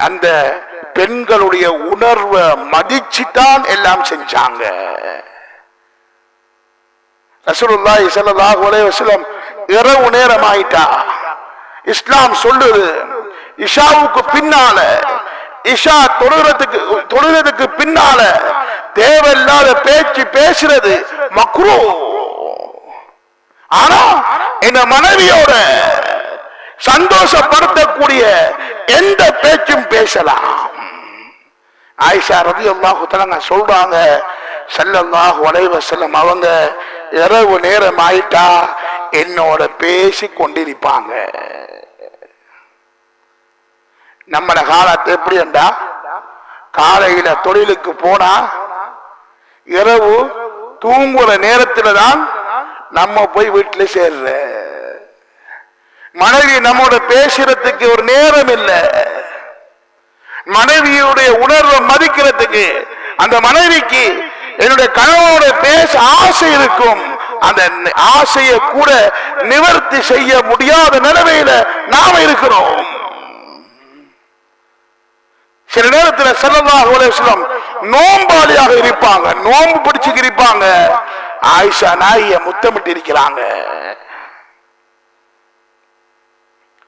அந்த பெண்களுடைய உணர்வை மதிச்சுதான் எல்லாம் செஞ்சாங்க. ரசூலுல்லாஹி ஸல்லல்லாஹு அலைஹி வஸல்லம் இரவு நேரம் ஆயிட்டா இஸ்லாம் சொல்லுது இஷாவுக்கு பின்னால, இஷா தொழுகிறதுக்கு பின்னால தேவையில்லாத பேச்சு பேசுறது மக்ரூ. ஆனா இந்த மனைவியோட சந்தோஷப்படுத்தக்கூடிய எந்த பேச்சும் பேசலாம். ஆயிஷா ரலியல்லாஹு தஆலா சொல்றாங்க, ஸல்லல்லாஹு அலைஹி வஸல்லம் அவங்க இரவு நேரம் ஆயிட்டா என்னோட பேசி கொண்டிருப்பாங்க. நம்மட காலத்தை எப்படி என்றா, காலையில தொழிலுக்கு போனா இரவு தூங்குற நேரத்துல தான் நம்ம போய் வீட்டுல சேர்ற. மனைவி நம்மோட பேசுறதுக்கு ஒரு நேரம் இல்லை. மனைவியுடைய உணர்வை மதிக்கிறதுக்கு, அந்த மனைவிக்கு என்னுடைய கணவனோட பேச ஆசை இருக்கும், அந்த ஆசையை கூட நிவர்த்தி செய்ய முடியாத நிலைமையில நாம இருக்கிறோம். சில நேரத்தில் ஸல்லல்லாஹு அலைஹி வஸல்லம் நோம்பாளியாக இருப்பாங்க, நோம்பு பிடிச்சு இருப்பாங்க. ஆயிஷா நாய முத்தமிட்டு இருக்கிறாங்க.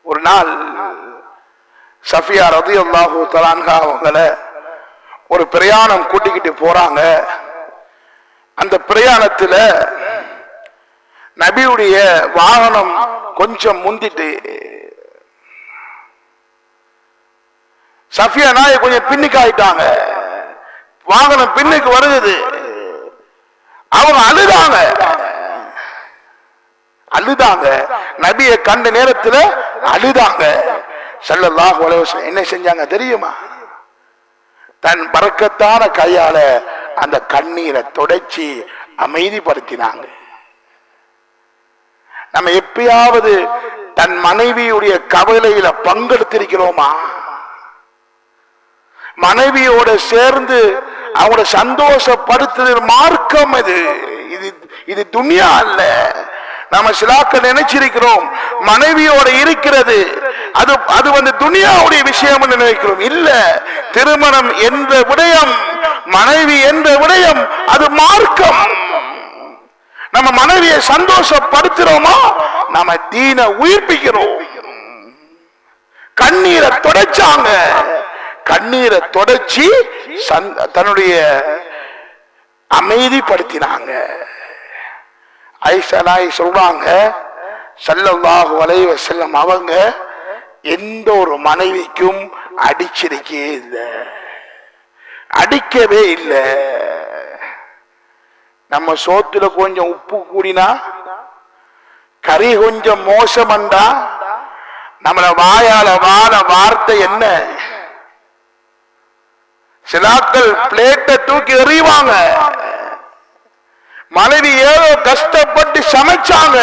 ஒரு நாள் சஃபியா ரலியல்லாஹு தஆலா அன்ஹா அவங்கள ஒரு பிரயாணம் கூட்டிக்கிட்டு போறாங்க. அந்த பிரயாணத்துல நபியுடைய வாகனம் கொஞ்சம் முந்திட்டு, சஃபியா நாய கொஞ்சம் பின்னுக்கு ஆயிட்டாங்க. வாகனம் பின்னுக்கு வருது. அவங்க அழுதாங்க. நபியை கண்ட நேரத்துல அழுதாங்க. ஸல்லல்லாஹு அலைஹி வஸல்லம் என்ன செஞ்சாங்க தெரியுமா? தன் பரக்கத்தான கையால அந்த கண்ணீரை தொடச்சி அமைதிப்படுத்தினாங்க. நம்ம எப்பயாவது தன் மனைவியுடைய கவலையில பங்கெடுத்திருக்கிறோமா? மனைவியோட சேர்ந்து அவங்கள சந்தோஷப்படுத்துகிற மார்க்கம் இது துனியா அல்ல. நம்ம சிலாக்க நினைச்சிருக்கிறோம் மனைவியோட இருக்கிறது அது துனியாவுடைய விஷயம் நினைக்கிறோம். இல்ல, திருமணம் என்ற விடயம், மனைவி என்ற விடயம் அது மார்க்கம். நம்ம மனைவியை சந்தோஷப்படுத்துறோமா, நம்ம தீனை உயிர்ப்பிக்கிறோம். கண்ணீரை தொடச்சாங்க. கண்ணீரை தொடச்சி தன்னுடைய அமைதிப்படுத்தினாங்க. ஆயிஷா நாயகி சொல்றாங்க, ஸல்லல்லாஹு அலைஹி வஸல்லம் அவங்க எந்த ஒரு மனைவிக்கும் அடிச்சிருக்கே இல்லை, அடிக்கவே இல்லை. நம்ம சோத்துல கொஞ்சம் உப்பு கூடினா, கறி கொஞ்சம் மோசமண்டா, நம்மள வாயால வாழ வார்த்தை என்ன? சிலாக்கள் பிளேட்டை தூக்கி எறிவாங்க. மனைவி ஏதோ கஷ்டப்பட்டு சமைச்சாங்க,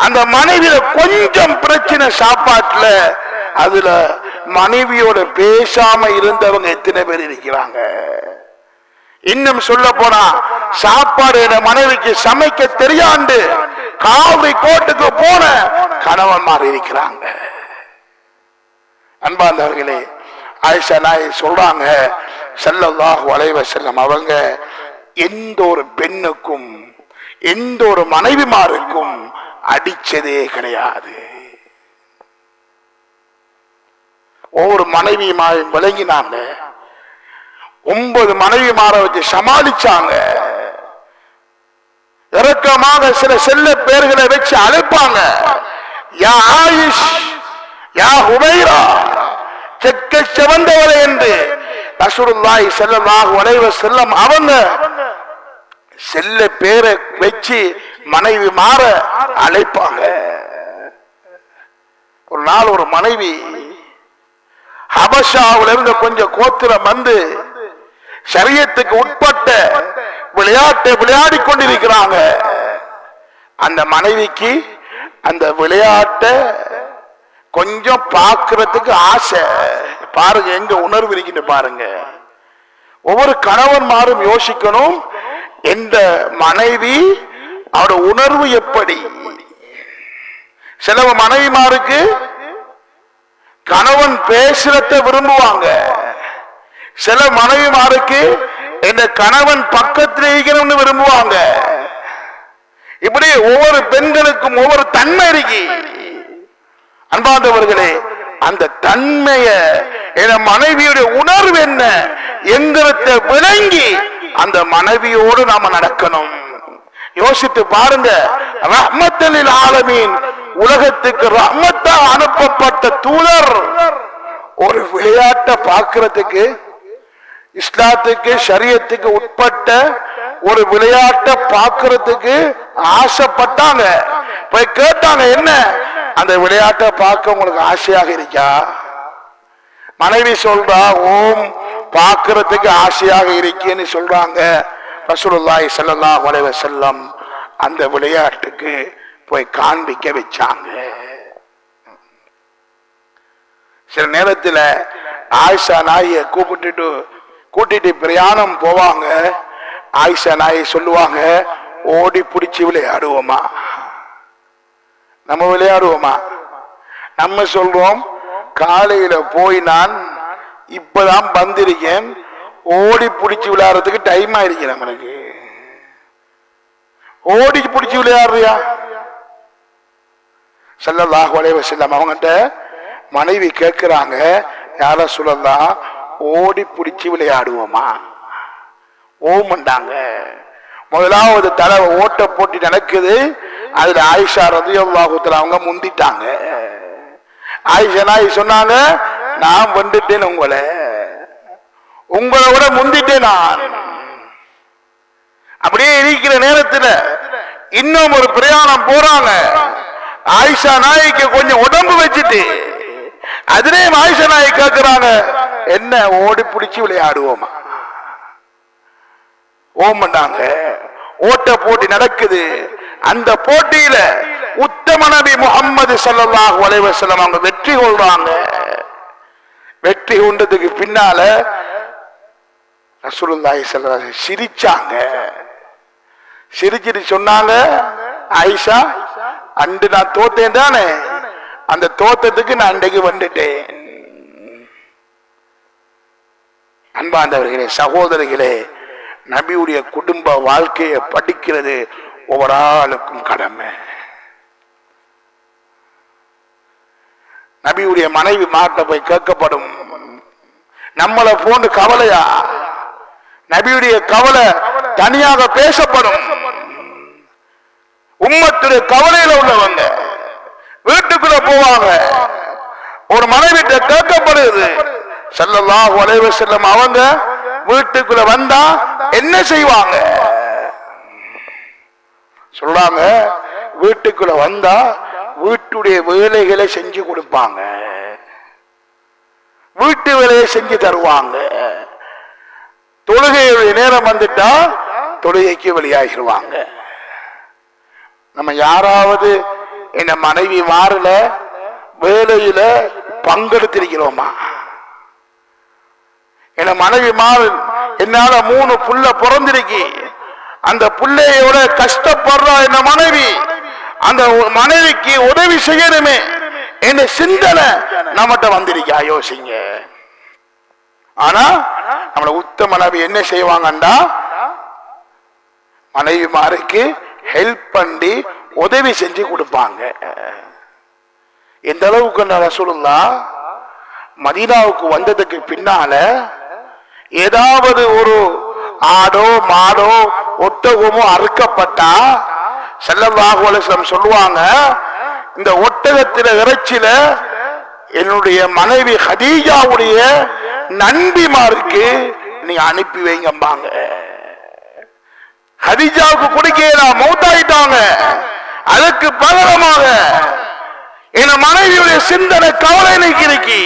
அந்த மனைவியில கொஞ்சம் பிரச்சனை சாப்பாட்டுல, அதுல மனைவியோட பேசாம இருந்தவங்க எத்தனை பேர் இருக்கிறாங்க? இன்னும் சொல்ல போனா சாப்பாடு மனைவிக்கு சமைக்க தெரியாண்டு காவிரி கோட்டுக்கு போன கணவன்மார் இருக்கிறாங்க. அன்பார்ந்தவர்களே, ஆயிஷா நாயகி சொல்றாங்க, ஸல்லல்லாஹு அலைஹி வஸல்லம் அவங்க எந்த ஒரு பெண்ணுக்கும் எந்த ஒரு மனைவிமாருக்கும் அடிச்சதே கிடையாது. ஒவ்வொரு மனைவிமாரையும் விளங்கினாங்க. 9 மனைவிமாரை வச்சு சமாளிச்சாங்க. இறக்கமாக சில செல்ல பேர்களை வச்சு அழைப்பாங்க. யா ஆயிஷ், யா ஹுமைரா, செக்க செவந்தவளை என்று ரசூலுல்லாஹி ஸல்லல்லாஹு அலைஹி வஸல்லம் அவங்க செல்ல பேரை வச்சு மனைவி மாற அழைப்பாங்க. ஒரு நாள் ஒரு மனைவி ஹபஷாவில் இருந்து கொஞ்சம் கோத்திரம் வந்து ஷரியத்துக்கு உட்பட்ட விளையாட்டை விளையாடி கொண்டிருக்கிறாங்க. அந்த மனைவிக்கு அந்த விளையாட்டை கொஞ்சம் பார்க்கறதுக்கு ஆசை. பாருங்க, எங்க உணர்வு இருக்கின்ற பாருங்க. ஒவ்வொரு கணவன்மாரும் யோசிக்கணும், எந்த மனைவி அவரோட உணர்வு எப்படி. சில மனைவிமாருக்கு கணவன் பேசுறத விரும்புவாங்க. சில மனைவிமாருக்கு இந்த கணவன் பக்கத்தில் இருக்கணும்னு விரும்புவாங்க. இப்படி ஒவ்வொரு பெண்களுக்கும் ஒவ்வொரு தன்மை இருக்கு. அன்பார்ந்தவர்களே, அந்த தன்மைய என் மனைவியுடைய உணர்வு என்ன என்கிறத விளங்கி அந்த மனைவியோடு நாம நடக்கணும். யோசித்து பாருங்க, ரஹ்மத்துல் ஆலமீன், உலகத்துக்கு ரஹ்மத்தா அனுப்பப்பட்ட தூதர் ஒரு விளையாட்டை பார்க்கிறதுக்கு, இஸ்லாத்துக்கு ஷரியத்துக்கு உட்பட்ட ஒரு விளையாட்டை பார்க்கிறதுக்கு ஆசைப்பட்டாங்க. போய் கேட்டாங்க, என்ன அந்த விளையாட்டை பார்க்க உங்களுக்கு ஆசையாக இருக்கா? மனைவி சொல்றா, ஓம் பார்க்கிறதுக்கு ஆசையாக இருக்கேன்னு சொல்றாங்க. ரசூலுல்லாஹி ஸல்லல்லாஹு அலைஹி வஸல்லம் அந்த விளையாட்டுக்கு போய் காண்பிக்க வச்சாங்க. சில நேரத்தில் ஆயிஷா நாயை கூட்டிட்டு பிரயாணம் போவாங்க. ஆயிஷா நாயை சொல்லுவாங்க, ஓடி பிடிச்சி விளையாடுவோமா? நம்ம விளையாடுவோமா? நம்ம சொல்றோம், காலையில போய் நான் இப்பதான் வந்திருக்கேன், ஓடி பிடிச்சி விளையாடுறதுக்கு டைம் ஆயிருக்கு. நம்மளுக்கு ஓடி பிடிச்சி விளையாடுறியா? ஸல்லல்லாஹு அலைஹி வஸல்லம் அவங்ககிட்ட மனைவி கேட்கிறாங்க, யார சொல்லலாம், ஓடி பிடிச்சி விளையாடுவோமா? ஓமண்டாங்க. முதலாவது தடவை ஓட்ட போட்டி நடக்குது. அதுல ஆயிஷா ரலியல்லாஹு தஆலா அவங்க முந்திட்டாங்க. ஆயிஷா நாய் சொன்னாங்க, நான் வந்துட்டேன், உங்களை விட முந்திட்டேன் நான். அப்படியே இருக்கிற நேரத்தில் இன்னும் ஒரு பிரயாணம் போறாங்க. ஆயிஷா நாய்க்கு கொஞ்சம் உடம்பு வச்சுட்டு அதுலயும் ஆயிஷா நாய் கேட்கிறாங்க, என்ன ஓடி பிடிச்சி விளையாடுவோமா? ஓமண்டாங்க. ஓட்ட போட்டி நடக்குது. அந்த போட்டியில உத்தம நபி முஹம்மது ஸல்லல்லாஹு அலைஹி வஸல்லம் அவங்க வெற்றி கொள்றாங்க. வெற்றி கொண்டதுக்கு பின்னால ரசூலுல்லாஹி ஸல்லல்லாஹு அலைஹி வஸல்லம் சிரிச்சாங்க. சிரிச்சிட்டு சொன்னாங்க, ஆயிஷா, அன்று நான் தோத்தேன் தானே, அந்த தோத்தத்துக்கு நான் அன்றைக்கு வந்துட்டேன். அன்பார்ந்தவர்களே, சகோதரிகளே, நபியுடைய குடும்ப வாழ்க்கையை படிக்கிறது ஒவ்வொரு ஆளுக்கும் கடமை. நபியுடைய மனைவி மாட்ட போய் கேட்கப்படும், நம்மளை போன்று கவலையா? நபியுடைய கவலை தனியாக பேசப்படும். உம்மத்துடைய கவலையில உள்ளவங்க வீட்டுக்குள்ள போவாங்க, ஒரு மனைவி கேட்கப்படுது. ஸல்லல்லாஹு அலைஹி வஸல்லம் அவங்க வீட்டுக்குள்ள வந்தா என்ன செய்வாங்க? சொல்றாங்க, வீட்டுக்குள்ள வந்தா வீட்டுடைய வேலைகளை செஞ்சு கொடுப்பாங்க, வீட்டு வேலையை செஞ்சு தருவாங்க. தொழுகையுடைய நேரம் வந்துட்டா தொழுகைக்கு வெளியாகிடுவாங்க. நம்ம யாராவது என்ன மனைவி மாறல வேலையில பங்கெடுத்திருக்கிறோமா? என்ன மனைவி மாறு, என்னால 3 புள்ள பிறந்திருக்கு, அந்த புள்ளையோட கஷ்டப்படுற என்ன மனைவி, அந்த மனைவிக்கு உதவி செய்யணுமே என்ற சிந்தனை நம்மகிட்ட வந்திருக்கா? யோசிங்க. ஆனா நம்மள உத்தம நபி என்ன செய்வாங்கண்டா, மனைவிமாருக்கு ஹெல்ப் பண்ணி உதவி செஞ்சு கொடுப்பாங்க. எந்த அளவுக்கு ரசூலுல்லாஹ் மதீனாவுக்கு வந்ததுக்கு பின்னால ஏதாவது ஒரு ஆடோ மாடோ ஒட்டகமோ அறுக்கப்பட்டா ஸல்லல்லாஹு அலைஹி வஸல்லம் சொல்லுவாங்க, இந்த ஒட்டகத்தில இறைச்சில என்னுடைய மனைவி ஹதீஜாவுடைய நண்பிமாருக்கு நீங்க அனுப்பி வைங்கம்பாங்க. ஹதீஜாவுக்கு குடிக்கலாம், மௌத்தாயிட்டாங்க. அதுக்கு பகரமாக என் மனைவியுடைய சிந்தனை கவலை நீக்கி,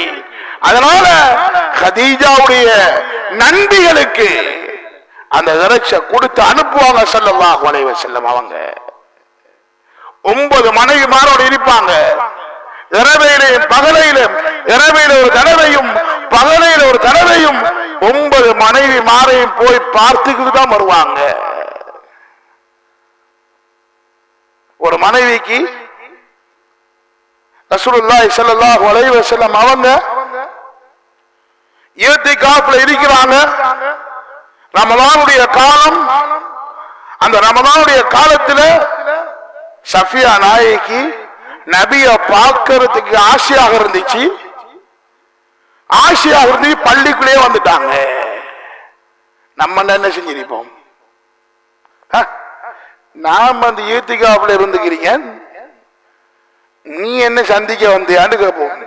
அதனால ஹதீஜாவுடைய நண்பிகளுக்கு அந்த இறைச்ச கொடுத்து அனுப்புவாங்க ஸல்லல்லாஹு அலைஹி வஸல்லம். அவங்க 9 மனைவிமாரோடு இருப்பாங்க. இரவையிலும் பகலையிலும், இரவையில ஒரு தடவையும் பகலையில ஒரு தடவையும் 9 மனைவிமாரையும் போய் பார்த்துக்கிட்டு தான் வருவாங்க. ஒரு மனைவிக்கு ரசூலுல்லாஹி ஸல்லல்லாஹு அலைஹி வஸல்லம் அவங்க இத்திகாஃப்ல இருக்கிறாங்க. ரமலானுடைய காலம். அந்த ரமலானுடைய காலத்துல சஃபியா நாயகி நபிய பார்க்கறதுக்கு ஆசையாக இருந்துச்சு. ஆசையாக இருந்து பள்ளிக்குள்ளே வந்துட்டாங்க. நம்ம என்ன செஞ்சிருப்போம்? நாம் அந்த இத்திகாஃப்ல இருந்துக்கிறீங்க, நீ என்ன சந்திக்க வந்தியான்னு கேட்போம்.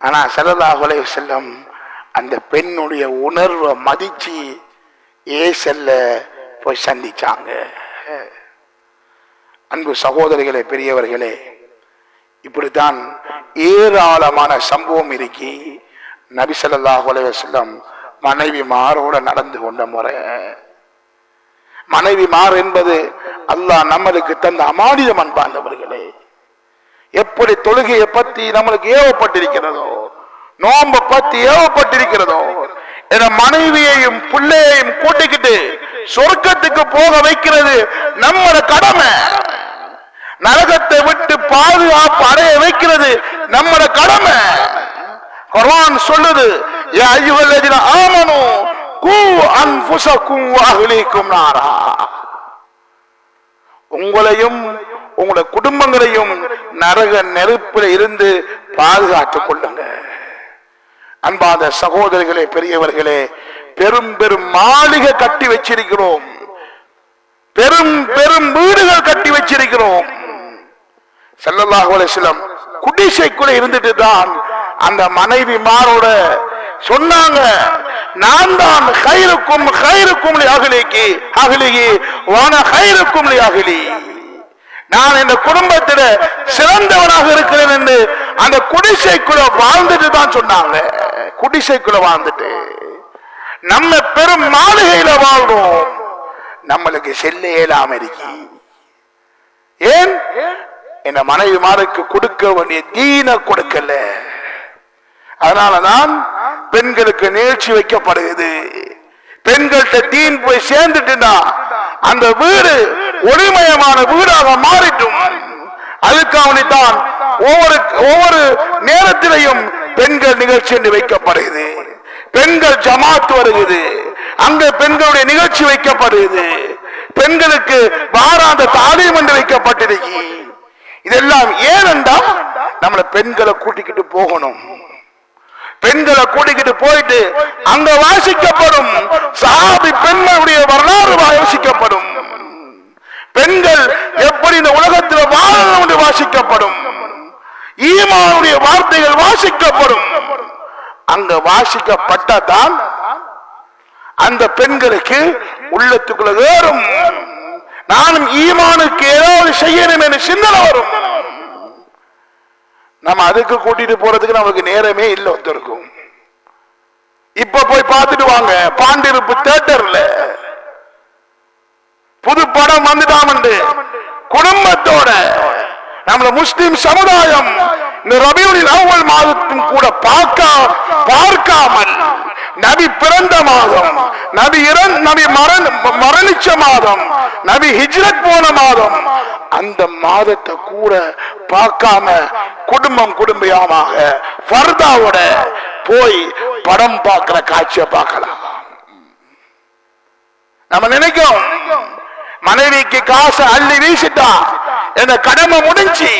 ஆனா ஸல்லல்லாஹு அலைஹி வஸல்லம் அந்த பெண்ணுடைய உணர்வை மதிச்சு ஏசல்ல போய் சந்திச்சாங்க. அன்பு சகோதரிகளே, பெரியவர்களே, இப்படித்தான் ஏராளமான சம்பவம் இருக்கி. நபி ஸல்லல்லாஹு அலைஹி வஸல்லம் மனைவிமாரோட நடந்து கொண்ட முறை. மனைவிமார் என்பது அல்லாஹ் நம்மளுக்கு தந்த அமானிதம். அன்பார்ந்தவர்களே, எப்படி தொழுகையை பத்தி நம்மளுக்கு ஏவப்பட்டிருக்கிறதோ, நோம்ப பத்தி ஏவப்பட்டிருக்கிறதோ, என மனைவியையும் பிள்ளையையும் கூட்டிக்கிட்டு சொர்க்கத்துக்கு போக வைக்கிறது நம்மளோட கடமை. நரகத்தை விட்டு பாதுகாப்பு அடைய வைக்கிறது நம்மளோட கடமை. குர்ஆன் சொல்லுது, யா அய்யுஹல்லதீன ஆமனூ கூ அன்ஃபுஸக்கும் வ அஹ்லீக்கும் நாரா. உங்களையும் உங்களுடைய குடும்பங்களையும் நரக நெருப்பில் இருந்து பாதுகாத்துக் கொள்ளுங்க. அன்பாத சகோதரிகளே, பெரியவர்களே, பெரும் பெரும் மாளிகை கட்டி வச்சிருக்கிறோம், பெரும் பெரும் வீடுகள் கட்டி வச்சிருக்கிறோம். ஸல்லல்லாஹு அலைஹி வஸல்லம் குடிசைக்குள்ள இருந்துட்டு தான் அந்த மனைவிமாரோட சொன்னாங்க, நான் தான் கைருக்கும் கைருக்கும் அகலிக்கு அகலிகி வான கைருக்கும் அகலி. நான் இந்த குடும்பத்தில சிறந்தவனாக இருக்கிறேன் என்று அந்த குடிசைக்குள்ள வாழ்ந்துட்டு தான் சொன்னாங்க. குடிசைக்குள்ள வாழ்ந்துட்டு நம்ம பெரும் மாளிகையில வாழ்றோம். நம்மளுக்கு செல்ல இயலாம இருக்கு. ஏன்? இந்த மனைவிமாருக்கு கொடுக்க வேண்டிய தீன கொடுக்கல. அதனாலதான் பெண்களுக்கு நிகழ்ச்சி வைக்கப்படுகிறது. பெண்கள்கிட்ட தீன் போய் சேர்ந்துட்டுனா அந்த வீடு ஒளிமயமான வீடாக மாறிட்டும். அதுக்காகத்தான் ஒவ்வொரு நேரத்திலையும் பெண்கள் நிகழ்ச்சி என்று வைக்கப்படுகிறது. பெண்கள் ஜமாத் வருகிறது, அங்க பெண்களுடைய நிகழ்ச்சி வைக்கப்படுகிறது. பெண்களுக்கு வாராந்த தாலீம் என்று வைக்கப்பட்டிருக்கு. இதெல்லாம் ஏனென்றால் நம்மள பெண்களை கூட்டிக்கிட்டு போகணும். பெண்களை கூட்டிக்கிட்டு போயிட்டு அங்க வாசிக்கப்படும் சஹாபி பெண்களுடைய வரலாறு வாசிக்கப்படும். பெண்கள் எப்படி இந்த உலகத்தில் வாழணும் என்று வாசிக்கப்படும். ஈமானுடைய வார்த்தைகள் வாசிக்கப்படும். அங்க வாசிக்கப்பட்டதான் அந்த பெண்களுக்கு உள்ளத்துக்குள்ள வேறும் நானும் ஈமானுக்கு ஏதாவது செய்யணும் என்று சிந்தனை வரும். நம்ம அதுக்கு கூட்டிட்டு போறதுக்கு நமக்கு நேரமே இல்லை. ஒருத்தருக்கும் இப்ப போய் பார்த்துட்டு வாங்க, பாண்டிருப்பு தியேட்டர்ல புது படம் வந்துட்டாம். குடும்பத்தோட நம்மள முஸ்லிம் சமுதாயம் இந்த ரபியுல் அவ்வல் மாதத்தும் கூட பார்க்காமல், நபி பிறந்த மாதம், நபி மரணிச்ச மாதம், நபி ஹிஜ்ரத் போன மாதம், அந்த மாதத்தை கூட பார்க்காம குடும்பமாக ஃபர்தாவோட போய் படம் பார்க்கிற காட்சியை பார்க்கலாம். நம்ம நினைக்கிறோம் மனைவிக்கு காசு அள்ளி வீசிட்டா என்ற கடமை முடிஞ்சு,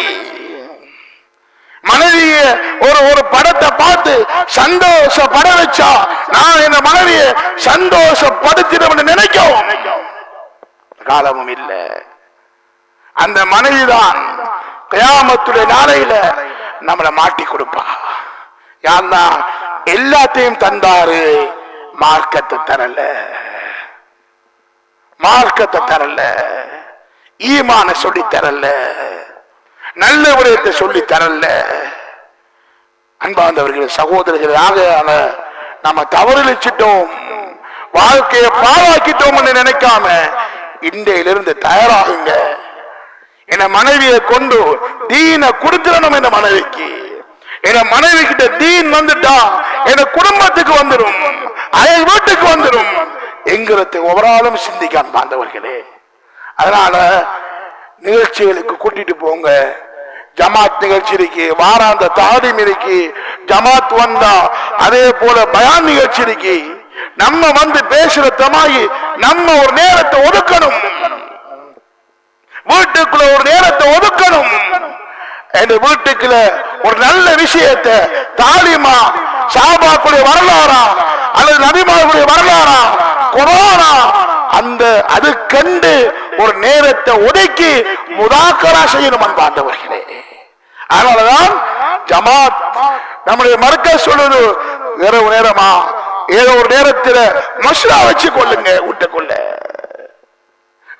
மனைவிய ஒரு படத்தை பார்த்து சந்தோஷப்பட வச்சா நான் என் மனைவியை சந்தோஷப்படுத்திடும் நினைக்கவும் காலமும் இல்லை. அந்த மனைவிதான் கியாமத்துடைய நாளையில நம்மளை மாட்டி கொடுப்பா. யாருன்னா எல்லாத்தையும் தந்தாரு, மார்க்கத்தை தரல, மார்க்கத்தை தரல, ஈமான சொல்லி தரல, நல்ல விடயத்தை சொல்லி தரல. அன்பார்ந்தவர்கள், சகோதரர்களாக நம்ம தவறிச்சிட்டோம், வாழ்க்கையை பாழாக்கிட்டோம் என்று நினைக்காம இன்றையிலிருந்து தயாராகுங்க. என் மனைவியை கொண்டு தீன கொடுத்துடணும். என் மனைவிக்கு, என் மனைவி கிட்ட தீன் வந்துட்டா என் குடும்பத்துக்கு வந்துடும், அயல் வீட்டுக்கு வந்துடும் என்கிறத ஒவ்வொரு சிந்திக்கான் பாந்தவர்களே. அதனால நிகழ்ச்சிகளுக்கு கூட்டிட்டு போங்க. ஜமாத் நிகழ்ச்சி இருக்கு, வாராந்த தாலீம் இருக்கு, ஜமாத் வந்தா அதே போல பயான் நிகழ்ச்சி இருக்கு. நம்ம வந்து பேசுற தமாயி நம்ம ஒரு நேரத்தை ஒதுக்கணும், வீட்டுக்குள்ள ஒரு நேரத்தை ஒதுக்கணும். இந்த வீட்டுக்குள்ள ஒரு நல்ல விஷயத்தை தாலிமா, சாபாக்குடைய வரலாறா அல்லது நபிமார்களுடைய வரலாறா, குர்ஆனா, அந்த அது கண்டு ஒரு நேரத்தை ஒதுக்கி முதாக்கரா செய்யணும் அன்பார்ந்தவர்களே. அதனாலதான் ஜமாத் நம்முடைய மர்கஸ் சொல்லுது, இரவு நேரமா ஏதோ ஒரு நேரத்தில் மஷ்ரா வச்சு கொள்ளுங்க, வீட்டுக்குள்ள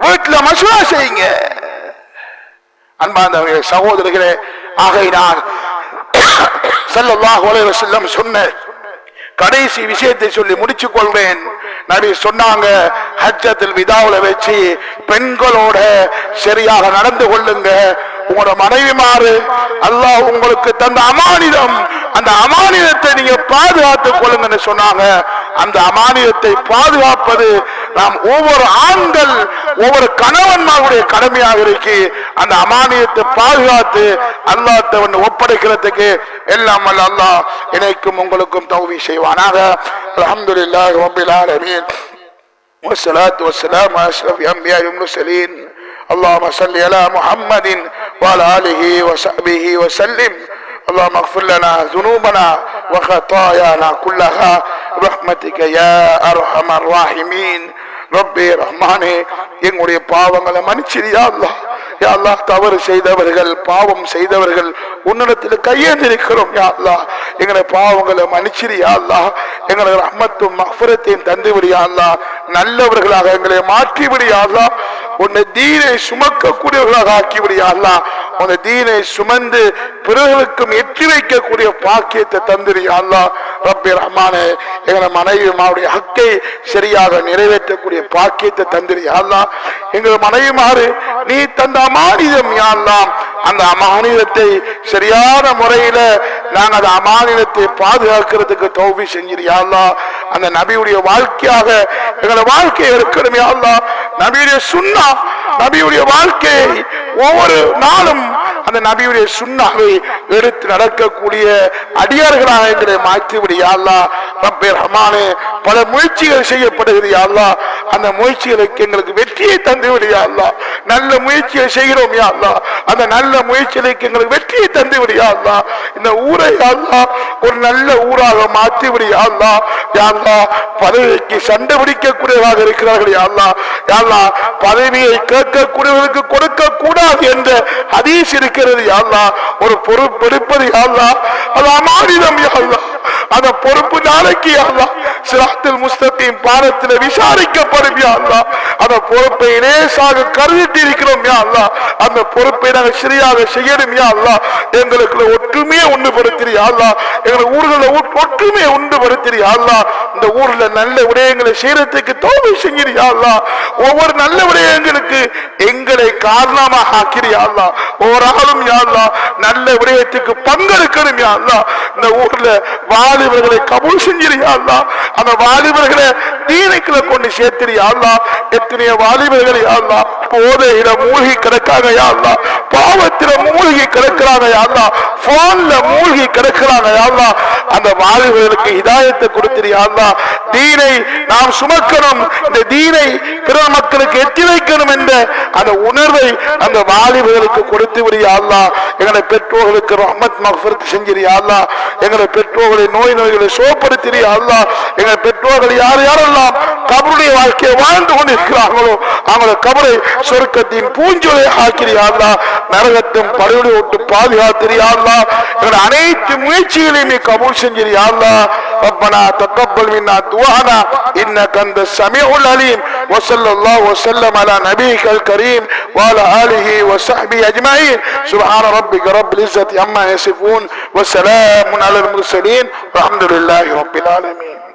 வீட்டுல மஷ்ரா செய்யுங்க அன்பார்ந்தவர்களே, சகோதரர்களே. ஆகையினால் ஸல்லல்லாஹு அலைஹி வஸல்லம் சொன்ன கடைசி விஷயத்தை சொல்லி முடிச்சுக் கொள்வேன். நபி சொன்னாங்க, ஹஜ்ஜத்துல் விதாவுல வச்சு பெண்களோட சரியாக நடந்து கொள்ளுங்க. உங்களோட மனைவிமாறு அல்லாஹ் உங்களுக்கு தந்த அமானிதம், அந்த அமானிதத்தை நீங்க பாதுகாத்துக் கொள்ளுங்கன்னு சொன்னாங்க. அந்த அமானிதத்தை பாதுகாப்பது நாம் ஒவ்வொரு ஆண்கள் ஒவ்வொரு கணவன்மாருடைய கடமையாக இருக்கு. அந்த அமானிதத்தை பாதுகாத்து அல்லாஹ்விடம் ஒப்படைக்கிறதுக்கு எல்லாம் வல்ல அல்லாஹ் எனக்கும் உங்களுக்கும் தௌஃபீக் செய்வானாக. அல்ஹம்துலில்லாஹி ரப்பில் ஆலமீன் வஸ்ஸலாத்து வஸ்ஸலாமு அலா அஷ்ரஃபில் அன்பியாஇ வல் முர்ஸலீன். اللهم صل على محمد وعلى آله وصحبه وسلم. اللهم اغفر لنا ذنوبنا وخطايانا كلها برحمتك يا أرحم الراحمين. ரப்பே ரஹ்மானே, எங்களுடைய பாவங்களை மன்னிச்சிரியா அல்லாஹ். யா அல்லாஹ், தவறு செய்தவர்கள் பாவம் செய்தவர்கள் உன்னிடத்தில் கையேந்திருக்கிறோம். யா அல்லாஹ், எங்களை பாவங்களை மன்னிச்சிரியா அல்லாஹ். எங்களை ரஹ்மத்தும் மஃபிரத்தையும் தந்து விடியா அல்லாஹ். நல்லவர்களாக எங்களை மாற்றி விடியா அல்லாஹ். உன்னை தீனை சுமக்கக்கூடியவர்களாக ஆக்கி விடியா அல்லாஹ். உன்னை தீனை சுமந்து பிறர்களுக்கும் எட்டி வைக்கக்கூடிய பாக்கியத்தை தந்திரியா அல்லாஹ். ரப்பே ரஹ்மானே, எங்களை மனைவி மாவுடைய ஹக்கை சரியாக நிறைவேற்றக்கூடிய பாக்கியத்தை தந்திரியா அல்லாஹ். எங்கள் மனைவிமாறு நீ தந்த அமானிதம் யா அல்லாஹ், அந்த அமானிதத்தை சரியான முறையில நாங்கள் அந்த அமானிதத்தை பாதுகாக்கிறதுக்கு தௌஃபீக் செஞ்சிரியா அல்லாஹ். அந்த நபியுடைய வாழ்க்கையாக எங்களை வாழ்க்கையை இருக்கணும் யா அல்லாஹ். நபியுடைய சுன்னா, நபியுடைய வாழ்க்கையை ஒவ்வொரு நாளும் அந்த நபியுடைய சுன்னாவை எடுத்து நடக்கக்கூடிய அடியார்களாக எங்களை மாற்றி விடியா அல்லாஹ். ரப்பே ரஹ்மானே, பல முயற்சிகள் செய்யப்படுகிறது யா அல்லாஹ். அந்த முயற்சிகளுக்கு எங்களுக்கு வெற்றியை தந்து விடியா அல்லாஹ். நல்ல முயற்சியை செய்கிறோம் யா அல்லாஹ். அந்த நல்ல முயற்சிகளுக்கு எங்களுக்கு வெற்றியை தந்து விடியா அல்லாஹ். இந்த ஊரை யா அல்லாஹ் ஒரு நல்ல ஊராக மாற்றி விடியா அல்லாஹ். யா அல்லாஹ், பதவிக்கு சண்டை பிடிக்கக்கூடியவராக இருக்கிறார்கள் யா அல்லாஹ். யா அல்லாஹ், பதவியை கேட்கக்கூடியவர்களுக்கு கொடுக்க கூடாது என்ற ஹதீஸ் இருக்கிறது யா அல்லாஹ். ஒரு பொறுப்பு எடுப்பது யா அல்லாஹ், அது அமானிதம் யா அல்லாஹ். அந்த பொறுப்பு நாளைக்கு யா அல்லாஹ் சிராத்துல் முஸ்தகீம் பாரத்தில் விசாரிக்கப்படும் யா அல்லாஹ். அந்த பொறுப்பை லேசாக கருதிட்டு இருக்கிறோம் யா அல்லாஹ். அந்த பொறுப்பை நாங்கள் சரியாக செய்யணும் யா அல்லாஹ். எங்களுக்கு ஒற்றுமையை ஒன்றுபடுத்திரு யா அல்லாஹ். எங்களை ஊர்களில் ஒற்றுமையை ஒன்றுபடுத்திரு யா அல்லாஹ். இந்த ஊர்ல நல்ல விடயங்களை செய்யறதுக்கு தௌஃபீக் செஞ்சிரு யா அல்லாஹ். ஒவ்வொரு நல்ல விடயங்களுக்கு எங்களை காரணமாக ஆக்கிரு யா அல்லாஹ். ஒவ்வொரு ஆளும் யா அல்லாஹ் நல்ல விடயத்துக்கு பங்கெடுக்கணும் யா அல்லாஹ். இந்த ஊர்ல வாலிபர்களை கபூல் செஞ்சிரு யா அல்லாஹ். அந்த வாலிபர்களை தீனுக்குள்ள கொண்டு சேர்த்திரு யா அல்லாஹ். எத்தனையோ வாலிபர்கள் யா அல்லாஹ் போதையில மூழ்கி கிடக்காங்க யா அல்லாஹ். பாவத்தில மூழ்கி கிடக்கிறாங்க யா அல்லாஹ். போன்ல மூழ்கி கிடக்கிறாங்க யா அல்லாஹ். அந்த வாலிபர்களுக்கு ஹிதாயத்தை கொடுத்திரு யா அல்லாஹ். தீனை நாம் சுமக்கணும், இந்த தீனை பிற மக்களுக்கு எட்டி வைக்கணும் என்ற அந்த உணர்வை அந்த வாலிபர்களுக்கு கொடுத்து விடு யா அல்லாஹ். எங்களை பெற்றோர்களுக்கு ரஹ்மத் மக்ஃபிரத் செஞ்சிரு யா அல்லாஹ். எங்களை பெற்றோர்களை நோய்களை சோப்படுத்திரு யா அல்லாஹ். எங்கள் பெற்றோர்கள் யார் யாரெல்லாம் கபருடைய வாழ்க்கையை வாழ்ந்து கொண்டிருக்கிறார்களோ அவங்கள கபரை சொர்க்கத்தின் பூஞ்சொலை ஆக்கிரு யா அல்லாஹ். நரகத்தும் படையோடு விட்டு பாதுகாத்திரு யா அல்லாஹ். எங்கள் அனைத்து முயற்சிகளையும் நீ கபூல் செஞ்சிரு யா அல்லாஹ். ربنا تقبل منا دعاءنا انك انت السميع العليم وصلى الله وسلم على نبيك الكريم وعلى اله وصحبه اجمعين سبحان ربك رب العزه عما يصفون وسلام على المرسلين والحمد لله رب العالمين.